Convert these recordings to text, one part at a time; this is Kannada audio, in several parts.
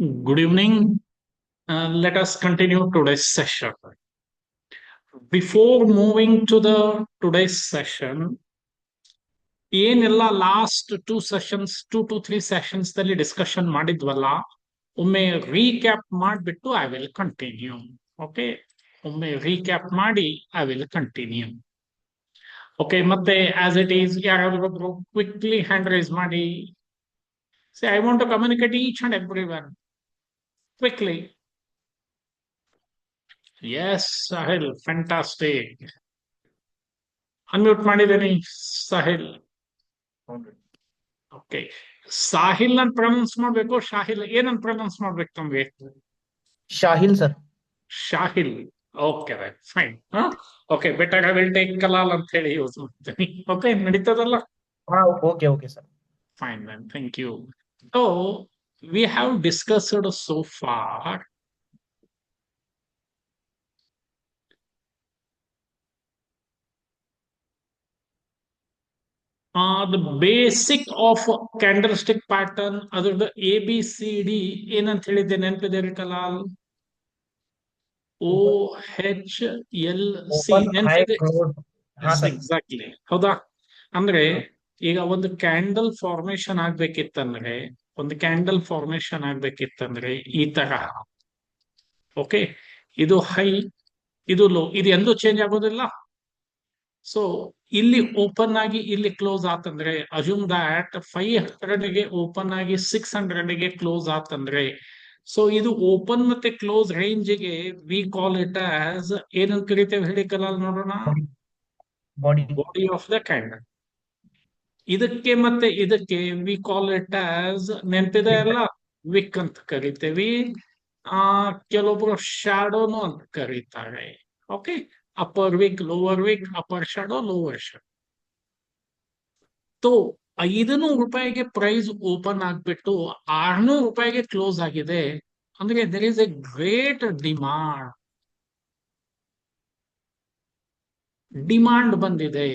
Good evening. Let us continue today's session. Before moving to the today's session, ಏನೆಲ್ಲ last two to three sessions ದಲ್ಲಿ ಡಿಸ್ಕಷನ್ ಮಾಡಿದ್ವಲ್ಲ, ಒಮ್ಮೆ ರೀಕ್ಯಾಪ್ ಮಾಡಿಬಿಟ್ಟು ಐ ವಿಲ್ ಕಂಟಿನ್ಯೂ. ಓಕೆ, ಒಮ್ಮೆ ರೀಕ್ಯಾಪ್ ಮಾಡಿ ಐ ವಿಲ್ ಕಂಟಿನ್ಯೂ. ಓಕೆ, ಮತ್ತೆ ಆಸ್ ಇಟ್ ಈಸ್ ಯಾರಾದ್ರೊಬ್ರು ಕ್ವಿಕ್ಲಿ ಹ್ಯಾಂಡ್ ರೈಸ್ ಮಾಡಿ. I want to communicate each and every one quickly. Yes Sahil, fantastic. Unmute ಮಾಡಿದ್ದೇನೆ ಸಾಹಿಲ್. ಓಕೆ, ಸಾಹಿಲ್ ಅಂತ ಪ್ರೊನೌನ್ಸ್ ಮಾಡ್ಬೇಕು, ಶಾಹಿಲ್ ಏನಂತ ಪ್ರೊನೌನ್ಸ್ ಮಾಡ್ಬೇಕು ತಮ್ಗೆ? Shahil sir. Shahil. Okay, fine. Okay, better I will take ಕಲಾಲ್ ಅಂತ ಹೇಳಿ ಯೂಸ್ ಮಾಡ್ತೀನಿ. ಓಕೆ, ನಡೀತದಲ್ಲ? Okay okay sir. Fine ma'am, thank you. So we have discussed so far the basic of candlestick pattern, ಅದ್ರದ್ದು ABCD ಏನಂತ ಹೇಳಿದ್ದೆ ನೆನಪಿದೆ ಕಲಾಲ್? OHLC ಓಪನ್ ಹೈ ನೆನಪಿದೆ? ಕ್ಲೋಸ್. ಹಾ ಸರ್. ಎಕ್ಸಾಕ್ಟ್ಲಿ, ಹೌದಾ? ಅಂದ್ರೆ ಈಗ ಒಂದು ಕ್ಯಾಂಡಲ್ ಫಾರ್ಮೇಶನ್ ಆಗ್ಬೇಕಿತ್ತಂದ್ರೆ, ಈ ತರ. ಓಕೆ, ಇದು ಹೈ, ಇದು ಲೋ, ಇದು ಎಂದೂ ಚೇಂಜ್ ಆಗೋದಿಲ್ಲ. ಸೊ ಇಲ್ಲಿ ಓಪನ್ ಆಗಿ ಇಲ್ಲಿ ಕ್ಲೋಸ್ ಆತಂದ್ರೆ, ಅಸ್ಯೂಮ್ ದಟ್ 500ಗೆ ಓಪನ್ ಆಗಿ 600ಗೆ ಕ್ಲೋಸ್ ಆತಂದ್ರೆ, ಸೊ ಇದು ಓಪನ್ ಮತ್ತೆ ಕ್ಲೋಸ್ ರೇಂಜ್ಗೆ ವಿ ಕಾಲ್ ಇಟ್ ಆಸ್ ಏನಂತ ಕರಿತೇವೆ ಹೇಳಿ ಕಲಾಲ್ ನೋಡೋಣ? Body. Body of the candle. ಇದಕ್ಕೆ ಮತ್ತೆ ಇದಕ್ಕೆ ವಿ ಕಾಲ್ ಇಟ್ ಆಸ್, ನೆನಪಿದೆ ಅಲ್ಲ, ವಿಕ್ ಅಂತ ಕರಿತೇವಿ. ಕೆಲವೊಬ್ರು ಶಾಡೋನು ಅಂತ ಕರೀತಾರೆ. Okay, upper wick, lower wick, upper shadow, lower shadow. ತೋ 500 ರೂಪಾಯಿಗೆ ಪ್ರೈಸ್ ಓಪನ್ ಆಗ್ಬಿಟ್ಟು 600 ರೂಪಾಯಿಗೆ ಕ್ಲೋಸ್ ಆಗಿದೆ ಅಂದ್ರೆ there is a great demand ಬಂದಿದೆ.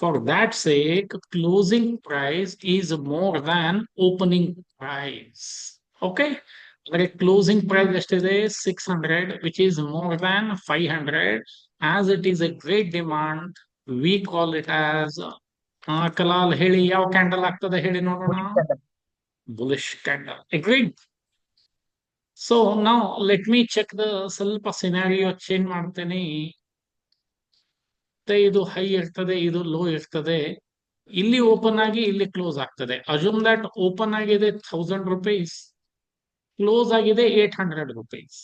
For that sake closing price is more than opening price. Okay, ಅಂದ್ರೆ ಕ್ಲೋಸಿಂಗ್ ಪ್ರೈಸ್ ಎಷ್ಟಿದೆ? 600, which is more than 500. As it is a great demand, we call it as ಕಲಾಲ್ ಹೇಳಿ ಯಾವ ಕ್ಯಾಂಡಲ್ ಆಗ್ತದೆ ಹೇಳಿ ನೋಡೋಣ? Bullish candle. ಅಗ್ರೀಡ್. ಸೊ ನಾವು ಲೆಟ್ ಮೀ ಚೆಕ್ ದ ಸ್ವಲ್ಪ ಸಿನಾರಿಯೋ ಚೇಂಜ್ ಮಾಡ್ತೇನೆ. ಇದು ಹೈ ಇರ್ತದೆ, ಇದು ಲೋ ಇರ್ತದೆ. ಇಲ್ಲಿ ಓಪನ್ ಆಗಿ ಇಲ್ಲಿ ಕ್ಲೋಸ್ ಆಗ್ತದೆ. ಅಸ್ಯೂಮ್ ದಟ್ ಓಪನ್ ಆಗಿದೆ 1000 rupees, ಕ್ಲೋಸ್ ಆಗಿದೆ 800 rupees.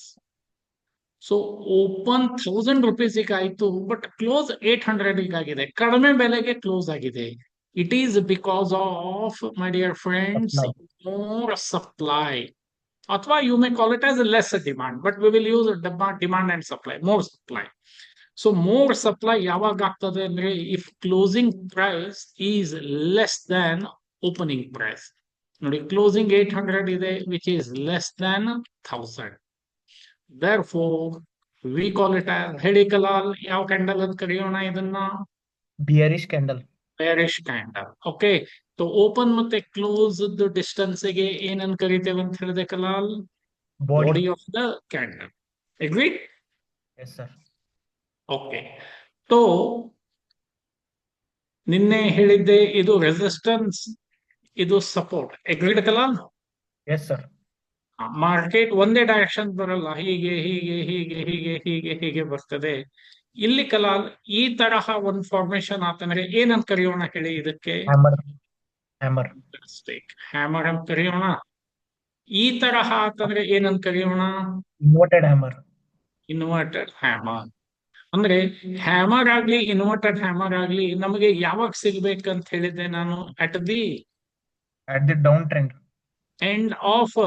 ಸೊ ಓಪನ್ 1000 rupees ಆಯ್ತು, ಬಟ್ ಕ್ಲೋಸ್ 800 ಆಗಿದೆ, ಕಡಿಮೆ ಬೆಲೆಗೆ ಕ್ಲೋಸ್ ಆಗಿದೆ. It is because of, my dear friends, more supply. ಅಥವಾ you may call it as less demand, but we will use demand and supply, more supply. So more supply ಯಾವಾಗ ಆಗ್ತದೆ ಅಂದ್ರೆ if closing price is less than opening price. ನೋಡಿ, ಕ್ಲೋಸಿಂಗ್ 800 ಇದೆ, which is less than 1000. Therefore, we call it as, ಹೇಳಿ ಕಲಾಲ್ ಯಾವ ಕ್ಯಾಂಡಲ್ ಅಂತ ಕರೆಯೋಣ ಇದನ್ನ? Bearish candle. Bearish candle. Okay, so open ಮತ್ತೆ ಕ್ಲೋಸ್ ಡಿಸ್ಟೆನ್ಸ್ ಗೆ ಏನನ್ ಕರಿತೇವೆ ಅಂತ ಹೇಳಿದೆ Kalal? Body of the candle. Agreed? Yes sir. Okay, so ನಿನ್ನೆ ಹೇಳಿದ್ದೆ ಇದು ರೆಸಿಸ್ಟೆನ್ಸ್, ಇದು support. Agreed Kalal? Yes sir. Market ಒಂದೇ ಡೈರೆಕ್ಷನ್ ಬರಲ್ಲ, ಹೀಗೆ ಹೀಗೆ ಹೀಗೆ ಹೀಗೆ ಹೀಗೆ ಹೀಗೆ ಬರ್ತದೆ. ಇಲ್ಲಿ ಕಲಾಲ್ ಈ ತರಹ ಒಂದು ಫಾರ್ಮೇಶನ್ ಆತಂದ್ರೆ ಏನಂತ ಕರೆಯೋಣ ಹೇಳಿ ಇದಕ್ಕೆ? ಹ್ಯಾಮರ್. ಹ್ಯಾಮರ್. ಹ್ಯಾಮರ್ ಅಂತ ಕರೆಯೋಣ. ಈ ತರಹ ಆತಂದ್ರೆ ಏನಂತ ಕರೆಯೋಣ? Inverted hammer. Inverted hammer. ಅಂದ್ರೆ ಹ್ಯಾಮರ್ ಆಗ್ಲಿ ಇನ್ವರ್ಟೆಡ್ ಹ್ಯಾಮರ್ ಆಗ್ಲಿ ನಮಗೆ ಯಾವಾಗ ಸಿಗ್ಬೇಕಂತ ಹೇಳಿದ್ದೆ ನಾನು? At the down trend. End of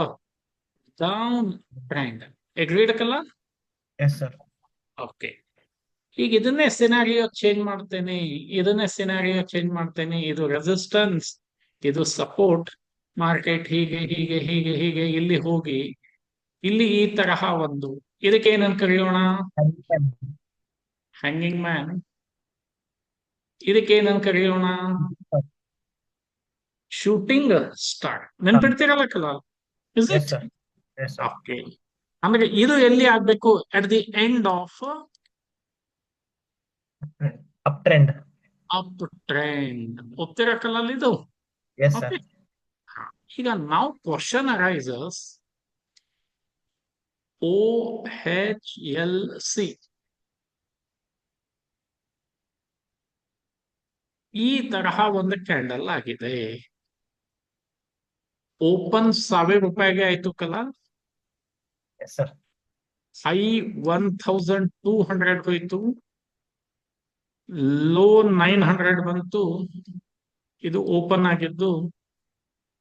down trend. Agreed Kalal? Yes sir. Okay, ಈಗ ಇದನ್ನೇ ಸಿನಾರಿಯೋ ಚೇಂಜ್ ಮಾಡ್ತೇನೆ. ಇದು ರೆಸಿಸ್ಟೆನ್ಸ್, ಇದು ಸಪೋರ್ಟ್. ಮಾರ್ಕೆಟ್ ಹೀಗೆ ಹೀಗೆ ಹೀಗೆ ಹೀಗೆ ಇಲ್ಲಿ ಹೋಗಿ ಇಲ್ಲಿ ಈ ತರಹ ಒಂದು, ಇದಕ್ಕೆ ಏನಂತ ಕರೆಯೋಣ? Hanging man. ಇದಕ್ಕೆ ಏನಂತ ಕರೆಯೋಣ? Shooting star. ನೆನ್ಪಿಡ್ತೀರಲ್ಲ Kalal? Yes sir. Yes, sir. Okay, ಅಂದ್ರೆ ಇದು ಎಲ್ಲಿ ಆಗ್ಬೇಕು? At the end of Uptrend. Uptrend. ಒಪ್ತಿರ ಕಲಲ್ಲಿ ಇದು? Yes, sir. ಓಕೆ, ಈಗ ನಾವು ಕ್ವಶನ್ ಅರೈಸಸ್ OHLC ಈ ತರಹ ಒಂದು ಕ್ಯಾಂಡಲ್ ಆಗಿದೆ. ಓಪನ್ 1000 ರೂಪಾಯಿಗೆ ಆಯ್ತು ಕಲ, Yes, sir. ಹೈ 1200 ಹೋಯ್ತು, ಲೋ 900 ಬಂತು, ಇದು ಓಪನ್ ಆಗಿದ್ದು.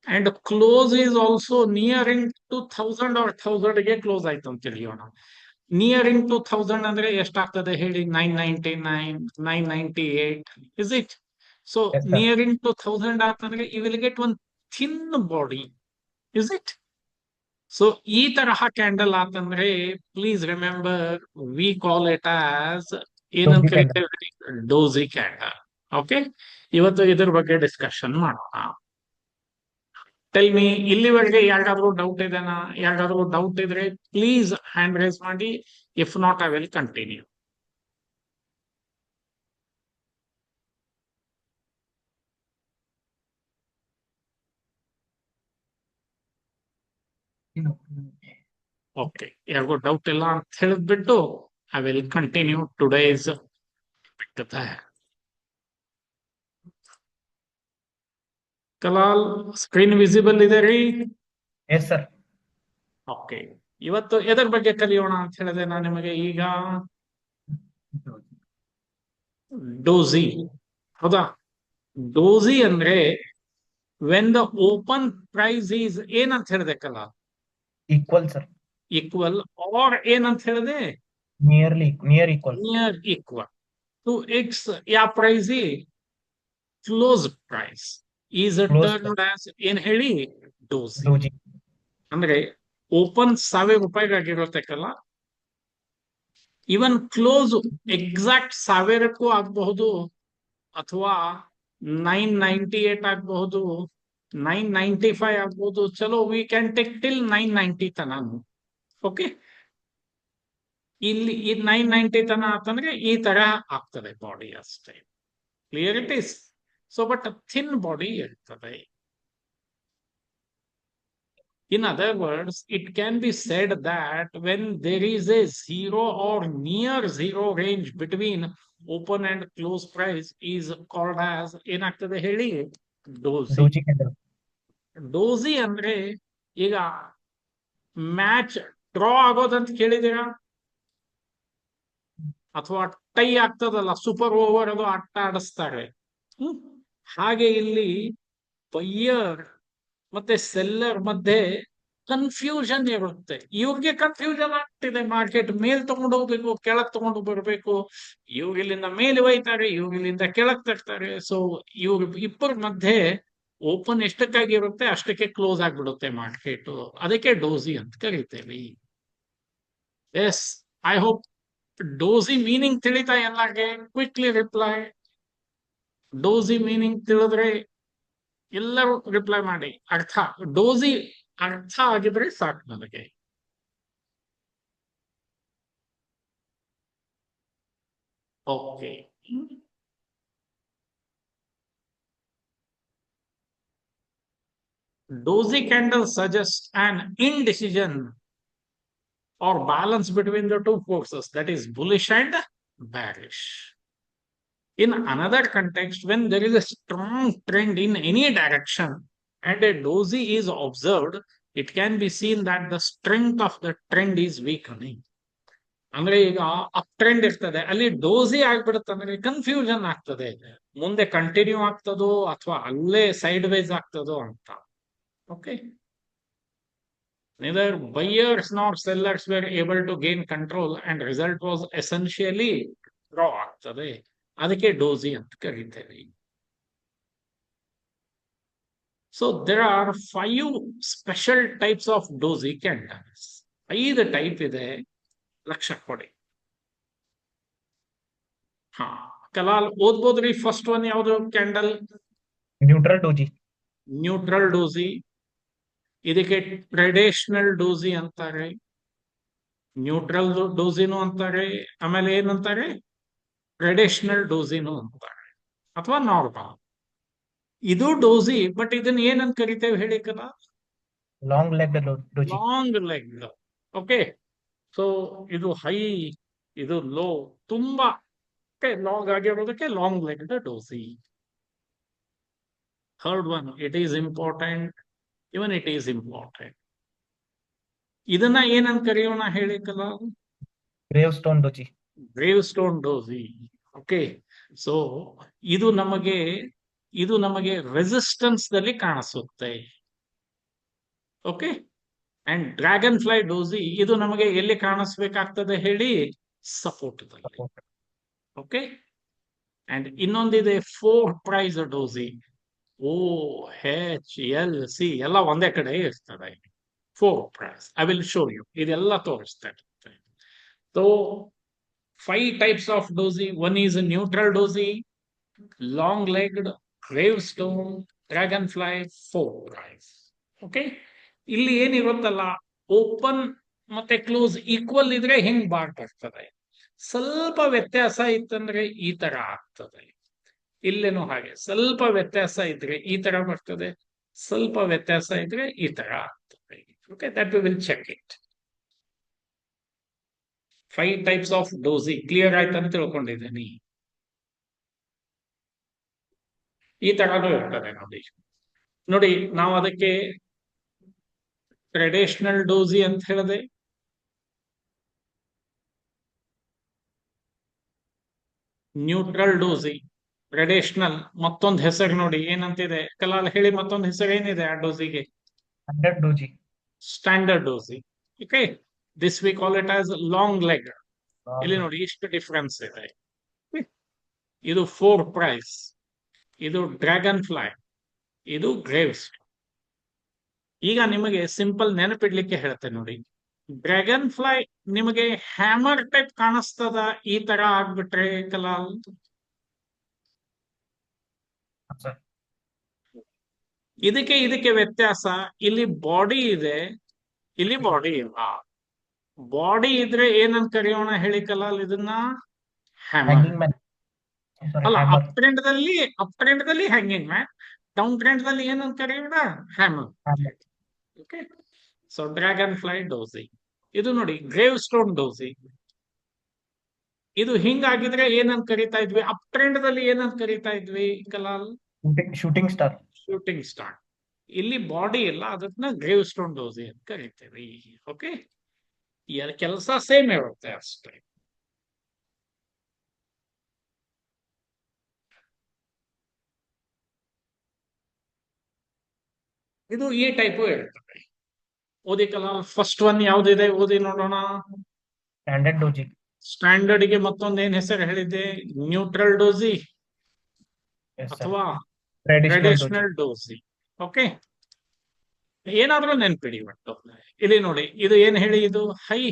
And close is also nearing to 1000 or 1000 ಗೆ ಕ್ಲೋಸ್ ಆಯ್ತು ಅಂತ ತಿಳಿಯೋಣ. ನಿಯರಿಂಗ್ ಟು 1000 ಅಂದ್ರೆ ಎಷ್ಟಾಗ್ತದೆ ಹೇಳಿ? 999, 998, is it? So Yes, sir. Nearing to 1000 ಆತಂದ್ರೆ you will get one thin body, is it? So ಈ ತರಹ ಕ್ಯಾಂಡಲ್ ಆತಂದ್ರೆ please remember we call it as ಏನಂತ Doji candle. ಕರಿತೇವೆ? Doji candle. ಓಕೆ, ಇವತ್ತು ಇದ್ರ ಬಗ್ಗೆ ಡಿಸ್ಕಷನ್ ಮಾಡೋಣ. ಟೆಲ್ ಮಿ, ಇಲ್ಲಿವರೆಗೆ ಯಾರಿಗಾದ್ರೂ ಡೌಟ್ ಇದೆನಾ? ಯಾರಿಗಾದ್ರೂ ಡೌಟ್ ಇದ್ರೆ ಪ್ಲೀಸ್ ಹ್ಯಾಂಡ್ ರೈಸ್ ಮಾಡಿ. If not I will continue. Okay, ಯಾರಿಗೂ ಡೌಟ್ ಇಲ್ಲ ಅಂತ ಹೇಳಿದ್ಬಿಟ್ಟು I will continue today's. Kalal screen visible ಇದೆ ರೀ? Yes, sir. ಓಕೆ, ಇವತ್ತು ಎದರ ಬಗ್ಗೆ ಕಲಿಯೋಣ ಅಂತ ಹೇಳಿದೆ ನಾನು ನಿಮಗೆ ಈಗ? ಡೋಸಿ, ಹೌದಾ? ಡೋಸಿ ಅಂದ್ರೆ when the open price is ಏನಂತ ಹೇಳಿದೆ ಕಲಾ? Equal, sir. ಈಕ್ವಲ್ ಆರ್ ಏನಂತ ಹೇಳಿದೆ? Near equal. Near equal to its ಯಾ price? Close price is Close, turned as ಏನ್ ಹೇಳಿ? ಡೋಸಿ. Doji. ಅಂದ್ರೆ ಓಪನ್ 1000 ರೂಪಾಯಿಗಾಗಿರತ್ತಕ್ಕಲ್ಲ, ಇವನ್ ಕ್ಲೋಸ್ ಎಕ್ಸಾಕ್ಟ್ 1000ಕ್ಕೂ ಆಗಬಹುದು, ಅಥವಾ 998 ಆಗಬಹುದು, 995 ಆಗ್ಬಹುದು. ಚಲೋ, ವಿ ಕ್ಯಾನ್ ಟೇಕ್ ಟಿಲ್ 990 ತನ. ಓಕೆ, ಇಲ್ಲಿ ಈ 990 ತನ ಆತಂದ್ರೆ ಈ ತರ ಆಗ್ತದೆ ಬಾಡಿ ಅಷ್ಟೇ. Clear it is? So but thin body ಇರ್ತದೆ. In other words, it can be said that when there is a zero or near zero range between open and close price is called as ಏನಾಗ್ತದೆ ಹೇಳಿ? ಡೋಸಿ. Doji candle. ಡೋಸಿ ಅಂದ್ರೆ ಈಗ ಮ್ಯಾಚ್ ಡ್ರಾ ಆಗೋದಂತ ಕೇಳಿದೀರಾ? ಅಥವಾ ಟೈ ಆಗ್ತದಲ್ಲ, ಸೂಪರ್ ಓವರ್, ಅದು ಆಟ ಆಡಿಸ್ತಾರೆ. ಹಾಗೆ ಇಲ್ಲಿ ಬಯ್ಯರ್ ಮತ್ತೆ ಸೆಲ್ಲರ್ ಮಧ್ಯೆ ಕನ್ಫ್ಯೂಷನ್ ಇರುತ್ತೆ. ಇವ್ರಿಗೆ ಕನ್ಫ್ಯೂಷನ್ ಆಗ್ತಿದೆ, ಮಾರ್ಕೆಟ್ ಮೇಲ್ ತಗೊಂಡು ಹೋಗ್ಬೇಕು, ಕೆಳಗ್ ತಗೊಂಡು ಬರ್ಬೇಕು. ಇವ್ರು ಇಲ್ಲಿಂದ ಮೇಲೆ ಒಯ್ತಾರೆ, ಇವ್ರು ಇಲ್ಲಿಂದ ಕೆಳಗ್ ತರ್ತಾರೆ. ಸೊ ಇವ್ರ ಇಬ್ಬರ ಮಧ್ಯೆ ಓಪನ್ ಎಷ್ಟಕ್ಕಾಗಿರುತ್ತೆ ಅಷ್ಟಕ್ಕೆ ಕ್ಲೋಸ್ ಆಗ್ಬಿಡುತ್ತೆ ಮಾರ್ಕೆಟ್. ಅದಕ್ಕೆ ಡೋಸಿ ಅಂತ ಕರಿತೇವೆ. Yes, I hope doji meaning ತಿಳಿತಾ ಎಲ್ಲಾಗೆ? Quickly reply. ಡೋಸಿ ಮೀನಿಂಗ್ ತಿಳಿದ್ರೆ ಎಲ್ಲರೂ ರಿಪ್ಲೈ ಮಾಡಿ. ಅರ್ಥ, ಡೋಸಿ ಅರ್ಥ ಆಗಿದ್ರೆ ಸಾಕು ನನಗೆ. Okay, dozy candle suggests an indecision or balance between the two forces, that is bullish and bearish. In another context, when there is a strong trend in any direction and a dozy is observed, it can be seen that the strength of the trend is weakening. ಅಂದ್ರೆ ಈಗ ಅಪ್ ಟ್ರೆಂಡ್ ಇರ್ತದೆ, ಅಲ್ಲಿ ಡೋಸಿ ಆಗ್ಬಿಡುತ್ತೆ ಅಂದ್ರೆ ಕನ್ಫ್ಯೂಷನ್ ಆಗ್ತದೆ, ಮುಂದೆ ಕಂಟಿನ್ಯೂ ಆಗ್ತದೋ ಅಥವಾ ಅಲ್ಲೇ ಸೈಡ್ ವೈಸ್ ಆಗ್ತದೋ ಅಂತ. Okay, neither buyers nor sellers were able to gain control and result was essentially draw ಆಗ್ತದೆ. ಅದಕ್ಕೆ ಡೋಸಿ ಅಂತ ಕರೀತೇವೆ. So there are 5 special types of dozy candles. 5 type ಇದೆ, ಲಕ್ಷ ಕೊಡಿ. ಹಾ, ಕಲಾಲ್ ಓದ್ಬೋದ್ರಿ? ಫಸ್ಟ್ ಒನ್ ಯಾವ್ದು candle? Neutral doji. Neutral doji. ಇದಕ್ಕೆ ಟ್ರೆಡಿಷನಲ್ ಡೋಸಿ ಅಂತಾರೆ, ನ್ಯೂಟ್ರಲ್ ಡೋಸಿನೂ ಅಂತಾರೆ, ಆಮೇಲೆ ಏನಂತಾರೆ, ಟ್ರೆಡಿಷನಲ್ ಡೋಸಿನೂ ಅಂತಾರೆ, ಅಥವಾ ನಾರ್ಮಲ್. ಇದು ಡೋಸಿ, ಬಟ್ ಇದನ್ನ ಏನಂತ ಕರಿತೇವೆ ಹೇಳಿಕಲ್ಲ? Long leg doji. Long leg. Okay, so ಇದು ಹೈ, ಇದು ಲೋ, ತುಂಬಾ ಲಾಂಗ್ ಆಗಿರೋದಕ್ಕೆ long leg doji. Third one, it is important, even it is important. ಇದನ್ನ ಏನಂತ ಕರೆಯೋಣ ಹೇಳಿಕಲ್ಲ? Gravestone doji. Gravestone doji. Okay, so ಇದು ನಮಗೆ ರೆಸಿಸ್ಟೆನ್ಸ್ ದಲ್ಲಿ ಕಾಣಿಸುತ್ತೆ. Okay, and dragonfly doji ಇದು ನಮಗೆ ಎಲ್ಲಿ ಕಾಣಿಸ್ಬೇಕಾಗ್ತದೆ ಹೇಳಿ? ಸಪೋರ್ಟ್ದಲ್ಲಿ. ಓಕೆ, ಅಂಡ್ ಇನ್ನೊಂದಿದೆ four price doji. O, HLC ಎಲ್ಲ ಒಂದೇ ಕಡೆ ಇರ್ತದೆ. Four price, I will show you, ಇದೆಲ್ಲ ತೋರಿಸ್ತಾ ಇರುತ್ತೆ. So 5 types of dozy. One is a neutral dozy, long-legged, gravestone, dragonfly, four price. Okay, ಇಲ್ಲಿ ಏನಿರುತ್ತಲ್ಲ, ಓಪನ್ ಮತ್ತೆ ಕ್ಲೋಸ್ ಈಕ್ವಲ್ ಇದ್ರೆ ಹಿಂಗ್ ಬಾರ್ ಬರ್ತದೆ. ಸ್ವಲ್ಪ ವ್ಯತ್ಯಾಸ ಇತ್ತಂದ್ರೆ ಈ ತರ ಆಗ್ತದೆ. ಇಲ್ಲೇನು ಹಾಗೆ ಸ್ವಲ್ಪ ವ್ಯತ್ಯಾಸ ಇದ್ರೆ ಈ ತರ ಬರ್ತದೆ, ಸ್ವಲ್ಪ ವ್ಯತ್ಯಾಸ ಇದ್ರೆ ಈ ತರ ಆಗ್ತದೆ. Okay, that we will check it. 5 types of doji clear ಆಯ್ತಂತ ತಿಳ್ಕೊಂಡಿದ್ದೀನಿ. ಈ ತರನೂ ಇರ್ತದೆ ನೋಡಿ. ನೋಡಿ, ನಾವು ಅದಕ್ಕೆ ಟ್ರೆಡಿಷನಲ್ ಡೋಸಿ ಅಂತ ಹೇಳಿದೆ, ನ್ಯೂಟ್ರಲ್ ಡೋಸಿ, ಟ್ರೆಡಿಷನಲ್ ಮತ್ತೊಂದು ಹೆಸರು ನೋಡಿ ಏನಂತಿದೆ ಕಲಾಲ್ ಹೇಳಿ, ಮತ್ತೊಂದು ಹೆಸರು ಏನಿದೆ ಆ ಡೋಸಿಗೆ? Standard doji. Standard doji. Okay, this we call it as long leg. ಇಲ್ಲಿ ನೋಡಿ ಇಷ್ಟು ಡಿಫರೆನ್ಸ್ ಇದೆ. ಇದು ಫೋರ್ ಪ್ರೈಸ್, ಇದು ಡ್ರ್ಯಾಗನ್ ಫ್ಲೈ, ಇದು ಗ್ರೇವ್ಸ್. ಈಗ ನಿಮಗೆ ಸಿಂಪಲ್ ನೆನಪಿಡ್ಲಿಕ್ಕೆ ಹೇಳ್ತೇನೆ ನೋಡಿ. ಡ್ರ್ಯಾಗನ್ ಫ್ಲೈ ನಿಮಗೆ ಹ್ಯಾಮರ್ ಟೈಪ್ ಕಾಣಿಸ್ತದ ಈ ತರ ಆಗ್ಬಿಟ್ರೆ ಕಲಾಲ್? ಇದಕ್ಕೆ ವ್ಯತ್ಯಾಸ, ಇಲ್ಲಿ ಬಾಡಿ ಇದೆ, ಇಲ್ಲಿ ಬಾಡಿ ಇಲ್ಲ. ಬಾಡಿ ಇದ್ರೆ ಏನಂತ ಕರೆಯೋಣ ಹೇಳಿ ಕಲಾಲ್ ಇದನ್ನ? ಹ್ಯಾಮರ್. ಅಲ್ಲ, ಅಪ್ ಟ್ರೆಂಡ್ ದಲ್ಲಿ ಹ್ಯಾಂಗಿಂಗ್ ಮ್ಯಾನ್, ಡೌನ್ ಟ್ರೆಂಡ್ ದಲ್ಲಿ ಏನಂತ ಕರೆಯೋಣ? Hammer. Okay, so dragon fly doji. ಇದು ನೋಡಿ ಗ್ರೇವ್ ಸ್ಟೋನ್ ಡೋಸಿ. ಇದು ಹಿಂಗಾಗಿದ್ರೆ ಏನಂತ ಕರಿತಾ ಇದ್ವಿ? ಅಪ್ ಟ್ರೆಂಡ್ ದಲ್ಲಿ ಏನಂತ ಕರಿತಾ ಇದ್ವಿ Kalal? Shooting star. Shooting star. ಇಲ್ಲಿ ಬಾಡಿ ಇಲ್ಲ, ಅದನ್ನ ಗ್ರೇವ್ ಸ್ಟೋನ್ ಡೋಸಿ ಅಂತ ಕರಿತೇವೆ. ಓಕೆ, ಕೆಲಸ ಸೇಮ್ ಇರುತ್ತೆ ಅಷ್ಟೇ. ಇದು ಈ ಟೈಪು ಇರ್ತದೆ. ಓದಿ ಕಲಾಲ್, ಫಸ್ಟ್ ಒನ್ ಯಾವ್ದಿದೆ ಓದಿ ನೋಡೋಣ. Standard doji. ಸ್ಟ್ಯಾಂಡರ್ಡ್ ಗೆ ಮತ್ತೊಂದು ಏನ್ ಹೆಸರು ಹೇಳಿದೆ? ನ್ಯೂಟ್ರಲ್ ಡೋಸಿ ಅಥವಾ ಟ್ರೆಡಿಷನಲ್ ಡೋಸಿ. ಓಕೆ, ಏನಾದ್ರೂ ನೆನ್ಪಿಡಿ ಒಟ್ಟು. ಇಲ್ಲಿ ನೋಡಿ, ಇದು ಏನ್ ಹೇಳಿ? ಇದು ಹೈ,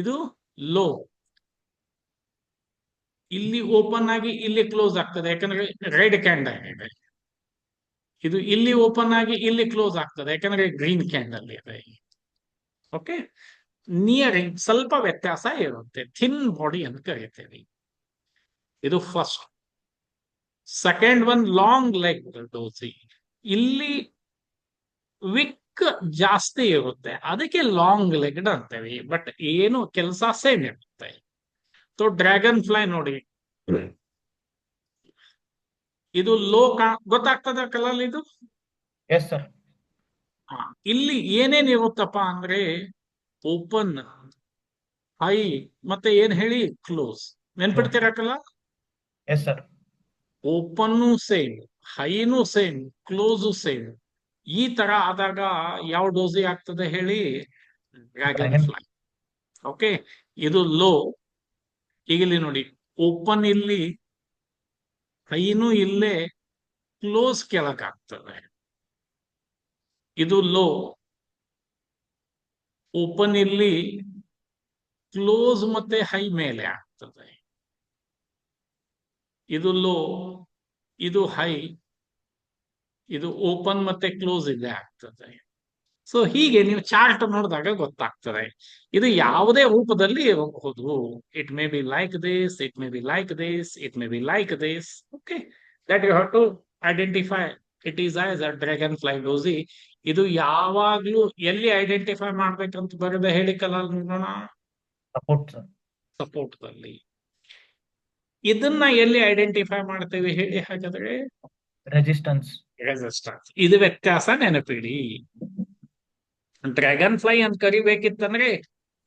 ಇದು ಲೋ. ಇಲ್ಲಿ ಓಪನ್ ಆಗಿ ಇಲ್ಲಿ ಕ್ಲೋಸ್ ಆಗ್ತದೆ, ಯಾಕಂದ್ರೆ ರೆಡ್ ಕ್ಯಾಂಡಲ್ ಇದೆ. ಇದು ಇಲ್ಲಿ ಓಪನ್ ಆಗಿ ಇಲ್ಲಿ ಕ್ಲೋಸ್ ಆಗ್ತದೆ, ಯಾಕಂದ್ರೆ ಗ್ರೀನ್ ಕ್ಯಾಂಡಲ್ ಇದೆ. ಓಕೆ, ನಿಯರಿಂಗ್ ಸ್ವಲ್ಪ ವ್ಯತ್ಯಾಸ ಇರುತ್ತೆ, ಥಿನ್ ಬಾಡಿ ಅಂತ ಕರಿತೇವೆ. ಇದು first. Second one long leg doji. ಇಲ್ಲಿ ವಿಕ್ ಜಾಸ್ತಿ ಇರುತ್ತೆ, ಅದಕ್ಕೆ ಲಾಂಗ್ ಲೆಗ್ಡ್ ಅಂತೇವೆ, ಬಟ್ ಏನು ಕೆಲಸ ಸೇಮ್ ಇರುತ್ತೆ. ಸೊ ಡ್ರ್ಯಾಗನ್ ಫ್ಲೈ ನೋಡಿ, ಇದು ಲೋ ಗೊತ್ತಾಗ್ತದ ಕಲರ್ ಇದು? Yes sir. ಇಲ್ಲಿ ಏನೇನ್ ಇರುತ್ತಪ್ಪ ಅಂದ್ರೆ ಓಪನ್, ಹೈ, ಮತ್ತೆ ಏನ್ ಹೇಳಿ ಕ್ಲೋಸ್. ನೆನ್ಪಿಡ್ತೀರಕಲ್ಲ? Yes sir. ಓಪನ್ನು ಸೇಮ್, ಹೈನು ಸೇಮ್, ಕ್ಲೋಸು ಸೇಮ್. ಈ ತರ ಆದಾಗ ಯಾವ ಡೋಸಿ ಆಗ್ತದೆ ಹೇಳಿ? Dragonfly. ಓಕೆ, ಇದು ಲೋ. ಈಗ ಇಲ್ಲಿ ನೋಡಿ, ಓಪನ್ ಇಲ್ಲಿ, ಹೈನು ಇಲ್ಲೇ, ಕ್ಲೋಸ್ ಕೆಳಗಾಗ್ತದೆ. ಇದು ಲೋ, ಓಪನ್ ಇಲ್ಲಿ, ಕ್ಲೋಸ್ ಮತ್ತೆ ಹೈ ಮೇಲೆ ಆಗ್ತದೆ. ಇದು ಲೋ, ಇದು ಹೈ, ಇದು ಓಪನ್ ಮತ್ತೆ ಕ್ಲೋಸ್ ಇದೆ ಆಗ್ತದೆ. ಸೊ ಹೀಗೆ ನೀವು ಚಾರ್ಟ್ ನೋಡಿದಾಗ ಗೊತ್ತಾಗ್ತದೆ. ಇದು ಯಾವುದೇ ರೂಪದಲ್ಲಿ ಇರಬಹುದು. It may be like this, it may be like this, it may be like this. Okay, that you have to identify it is as a dragonfly doji. ಇದು ಯಾವಾಗ್ಲೂ ಎಲ್ಲಿ ಐಡೆಂಟಿಫೈ ಮಾಡ್ಬೇಕಂತ ಬರೋದ ಹೇಳಿ ಕಲಾಲ್ ನೋಡೋಣ. Support, sir. ಸಪೋರ್ಟ್ ದಲ್ಲಿ. ಇದನ್ನ ಎಲ್ಲಿ ಐಡೆಂಟಿಫೈ ಮಾಡ್ತೇವೆ ಹೇಳಿ ಹಾಗಾದ್ರೆ? Resistance. ರೆಸಿಸ್ಟೆನ್ಸ್. ಇದು ವ್ಯತ್ಯಾಸ ನೆನಪಿಡಿ. ಡ್ರ್ಯಾಗನ್ ಫ್ಲೈ ಅಂತ ಕರಿಬೇಕಿತ್ತಂದ್ರೆ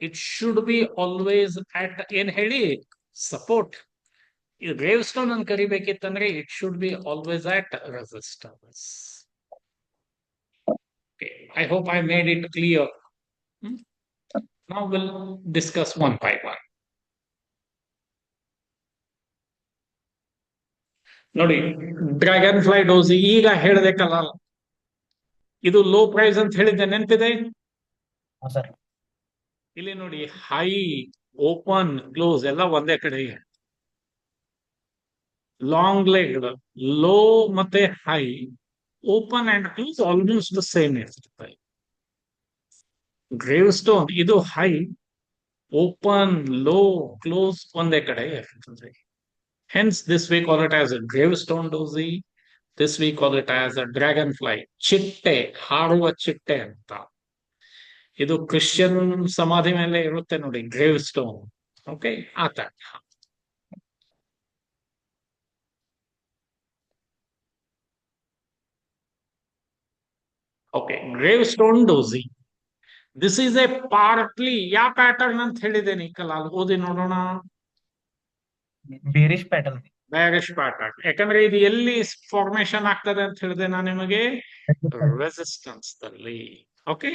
it should be always at ಏನ್ ಹೇಳಿ ಸಪೋರ್ಟ್. ಈ ಗ್ರೇವ್ ಸ್ಟೋನ್ ಅಂತ ಕರಿಬೇಕಿತ್ತಂದ್ರೆ it should be always at resistance. I hope I made it clear. Now we'll discuss one by one. ನೋಡಿ, ಡ್ರ್ಯಾಗನ್ ಫ್ಲೈ ಡೋಸ್ ಈಗ ಹೇಳಿದೆ ಕಲಾಲ್, ಇದು ಲೋ ಪ್ರೈಸ್ ಅಂತ ಹೇಳಿದ್ದೆ ನೆನಪಿದೆ? Sir. ಇಲ್ಲಿ ನೋಡಿ, ಹೈ, ಓಪನ್, ಕ್ಲೋಸ್ ಎಲ್ಲ ಒಂದೇ ಕಡೆ. ಲಾಂಗ್ ಲೆಗ್ ಲೋ ಮತ್ತೆ high, open and close almost the same ಇರ್ತದೆ. ಗ್ರೇವ್ ಸ್ಟೋನ್ ಇದು ಹೈ, ಓಪನ್, ಲೋ, ಕ್ಲೋಸ್ ಒಂದೇ ಕಡೆ ಇರ್ತದೆ. Hence, this we call it as a gravestone dozy. This we call it as a dragonfly. ಚಿಟ್ಟೆ, ಹಾರುವ ಚಿಟ್ಟೆ ಅಂತ. ಇದು ಕ್ರಿಶ್ಚಿಯನ್ ಸಮಾಧಿ ಮೇಲೆ ಇರುತ್ತೆ ನೋಡಿ, ಗ್ರೇವ್ ಸ್ಟೋನ್. ಓಕೆ, ಆತ. Okay, gravestone doji. This is A partly ಯಾವ ಪ್ಯಾಟರ್ನ್ ಅಂತ ಹೇಳಿದ್ದೇನೆ ಕಲಾಲ್, ಓದಿ ನೋಡೋಣ. Bearish pattern. ಬ್ಯಾರಿಶ್ ಪ್ಯಾಟರ್ನ್. ಯಾಕಂದ್ರೆ ಇದು ಎಲ್ಲಿ ಫಾರ್ಮೇಶನ್ ಆಗ್ತದೆ ಅಂತ ಹೇಳಿದೆ ನಾನು ನಿಮಗೆ? ರೆಸಿಸ್ಟೆನ್ಸ್ ದಲ್ಲಿ. Okay,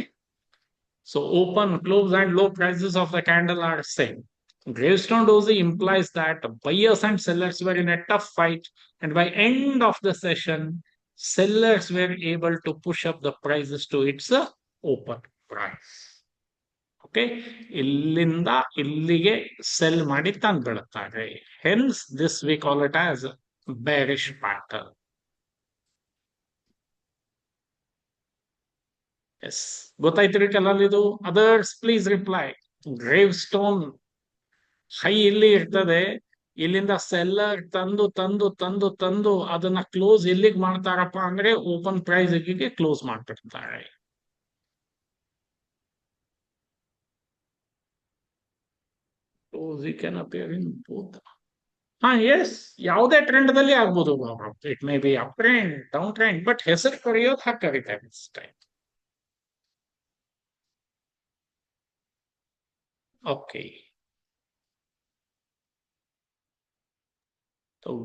so open, close and low prices of the candle are same. Gravestone dozy implies that buyers and sellers were in a tough fight, and by end of the session sellers were able to push up the prices to its open price. Okay, ಇಲ್ಲಿಂದ ಇಲ್ಲಿಗೆ ಸೆಲ್ ಮಾಡಿ ತಂದ್ಬಿಡುತ್ತಾರೆ. Hence this we call it as bearish pattern. Yes, ಗೊತ್ತಾಯ್ತು ಕಲರ್ ಇದು? Others please reply. Gravestone high ಇಲ್ಲಿ ಇರ್ತದೆ, ಇಲ್ಲಿಂದ ಸೆಲ್ಲರ್ ತಂದು ತಂದು ತಂದು ತಂದು ಅದನ್ನ ಕ್ಲೋಸ್ ಎಲ್ಲಿಗೆ ಮಾಡ್ತಾರಪ್ಪ ಅಂದ್ರೆ ಓಪನ್ ಪ್ರೈಸ್ ಗೆ ಕ್ಲೋಸ್ ಮಾಡ್ತಿರ್ತಾರೆ. Can appear in both. ಹಾ, ಎಸ್, ಯಾವುದೇ ಟ್ರೆಂಡ್ ದಲ್ಲಿ ಆಗ್ಬೋದು. It may be up trend, down trend, but ಹೆಸರು ಕರೆಯೋದು ಹಾಗೆ ಕರೀತಾರೆ this time. Okay,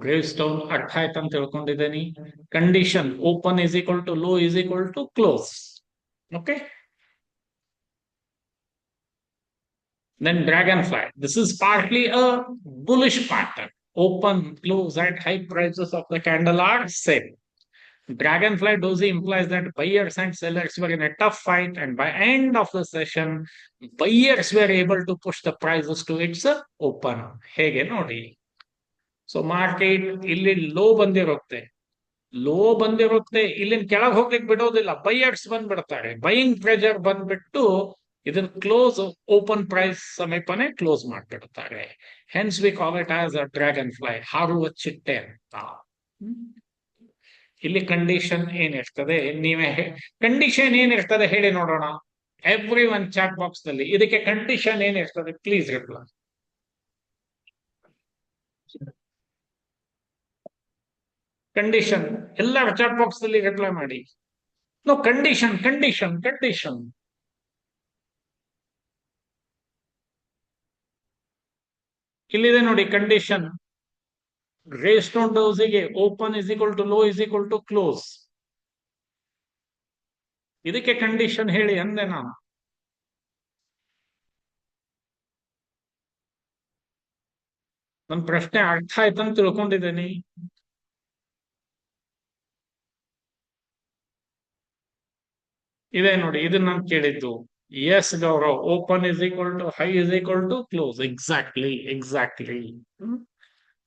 gravestone ಅರ್ಥ ಆಯ್ತು ಅಂತ ತಿಳ್ಕೊಂಡಿದ್ದೀನಿ. Condition open is equal to low is equal to close. Okay, then dragonfly, this is partly a bullish pattern. Open, close and high prices of the candle are same. Dragonfly dozy implies that buyers and sellers were in a tough fight, and by end of the session buyers were able to push the prices to its open. ಹೇಗೆ ನೋಡಿ, ಸೊ ಮಾರ್ಕೆಟ್ ಇಲ್ಲಿ ಲೋ ಬಂದಿರುತ್ತೆ, ಇಲ್ಲಿನ ಕೆಳಗೆ ಹೋಗ್ಲಿಕ್ಕೆ ಬಿಡೋದಿಲ್ಲ, ಬೈಯರ್ಸ್ ಬಂದ್ಬಿಡ್ತಾರೆ, ಬೈಯಿಂಗ್ ಪ್ರೆಷರ್ ಬಂದ್ಬಿಟ್ಟು ಇದನ್ನ ಕ್ಲೋಸ್ ಓಪನ್ ಪ್ರೈಸ್ ಸಮೀಪನೆ ಕ್ಲೋಸ್ ಮಾಡ್ಬಿಡ್ತಾರೆ. Hence we call it as a dragon fly, ಹಾರುವ ಚಿಟ್ಟೆ ಅಂತ. ಇಲ್ಲಿ ಕಂಡೀಷನ್ ಏನಿರ್ತದೆ, ನೀವೇ ಕಂಡೀಷನ್ ಏನಿರ್ತದೆ ಹೇಳಿ ನೋಡೋಣ. ಎವ್ರಿ ಒನ್ ಚಾಟ್ ಬಾಕ್ಸ್ ನಲ್ಲಿ ಇದಕ್ಕೆ ಕಂಡೀಷನ್ ಏನಿರ್ತದೆ ಪ್ಲೀಸ್ ರಿಪ್ಲೈ. ಕಂಡೀಷನ್ ಎಲ್ಲರ ಚಾಟ್ ಬಾಕ್ಸ್ ನಲ್ಲಿ ರಿಪ್ಲೈ ಮಾಡಿ. No, condition condition condition. ಇಲ್ಲಿದೆ ನೋಡಿ ಕಂಡೀಷನ್. ಗ್ರೇವ್ಸ್ಟೋನ್ ಡೋಸಿಗೆ open is equal to low is equal to close. ಇದಕ್ಕೆ ಕಂಡೀಷನ್ ಹೇಳಿ ಅಂದೆ ನಾನು. ನನ್ನ ಪ್ರಶ್ನೆ ಅರ್ಥ ಆಯ್ತಂತ ತಿಳ್ಕೊಂಡಿದ್ದೀನಿ. ಇದೆ ನೋಡಿ, ಇದನ್ನ ನಾನು ಕೇಳಿದ್ದು. Yes Gaurav, open is equal to high is equal to close. Exactly exactly.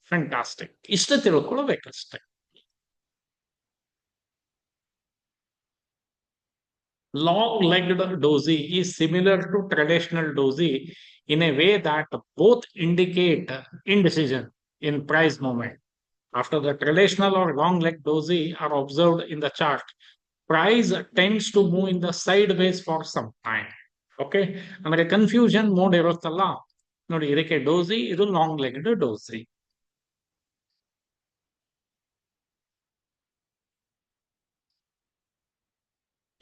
Fantastic. ಇಷ್ಟ ತಿಳ್ಕೊಳ್ಬೇಕಷ್ಟೆ. Long-legged dozy is similar to traditional dozy in a way that both indicate indecision in price movement. After the traditional or long-legged dozy are observed in the chart, price tends to move in the sideways for some time. Okay ಆಮೇಲೆ ಕನ್ಫ್ಯೂಷನ್ ಮೋಡ್ ಇರುತ್ತಲ್ಲ ನೋಡಿ, ಇದಕ್ಕೆ ಡೋಸಿ, ಇದು ಲಾಂಗ್ ಲೆಗ್ಡ್ ಡೋಸಿ.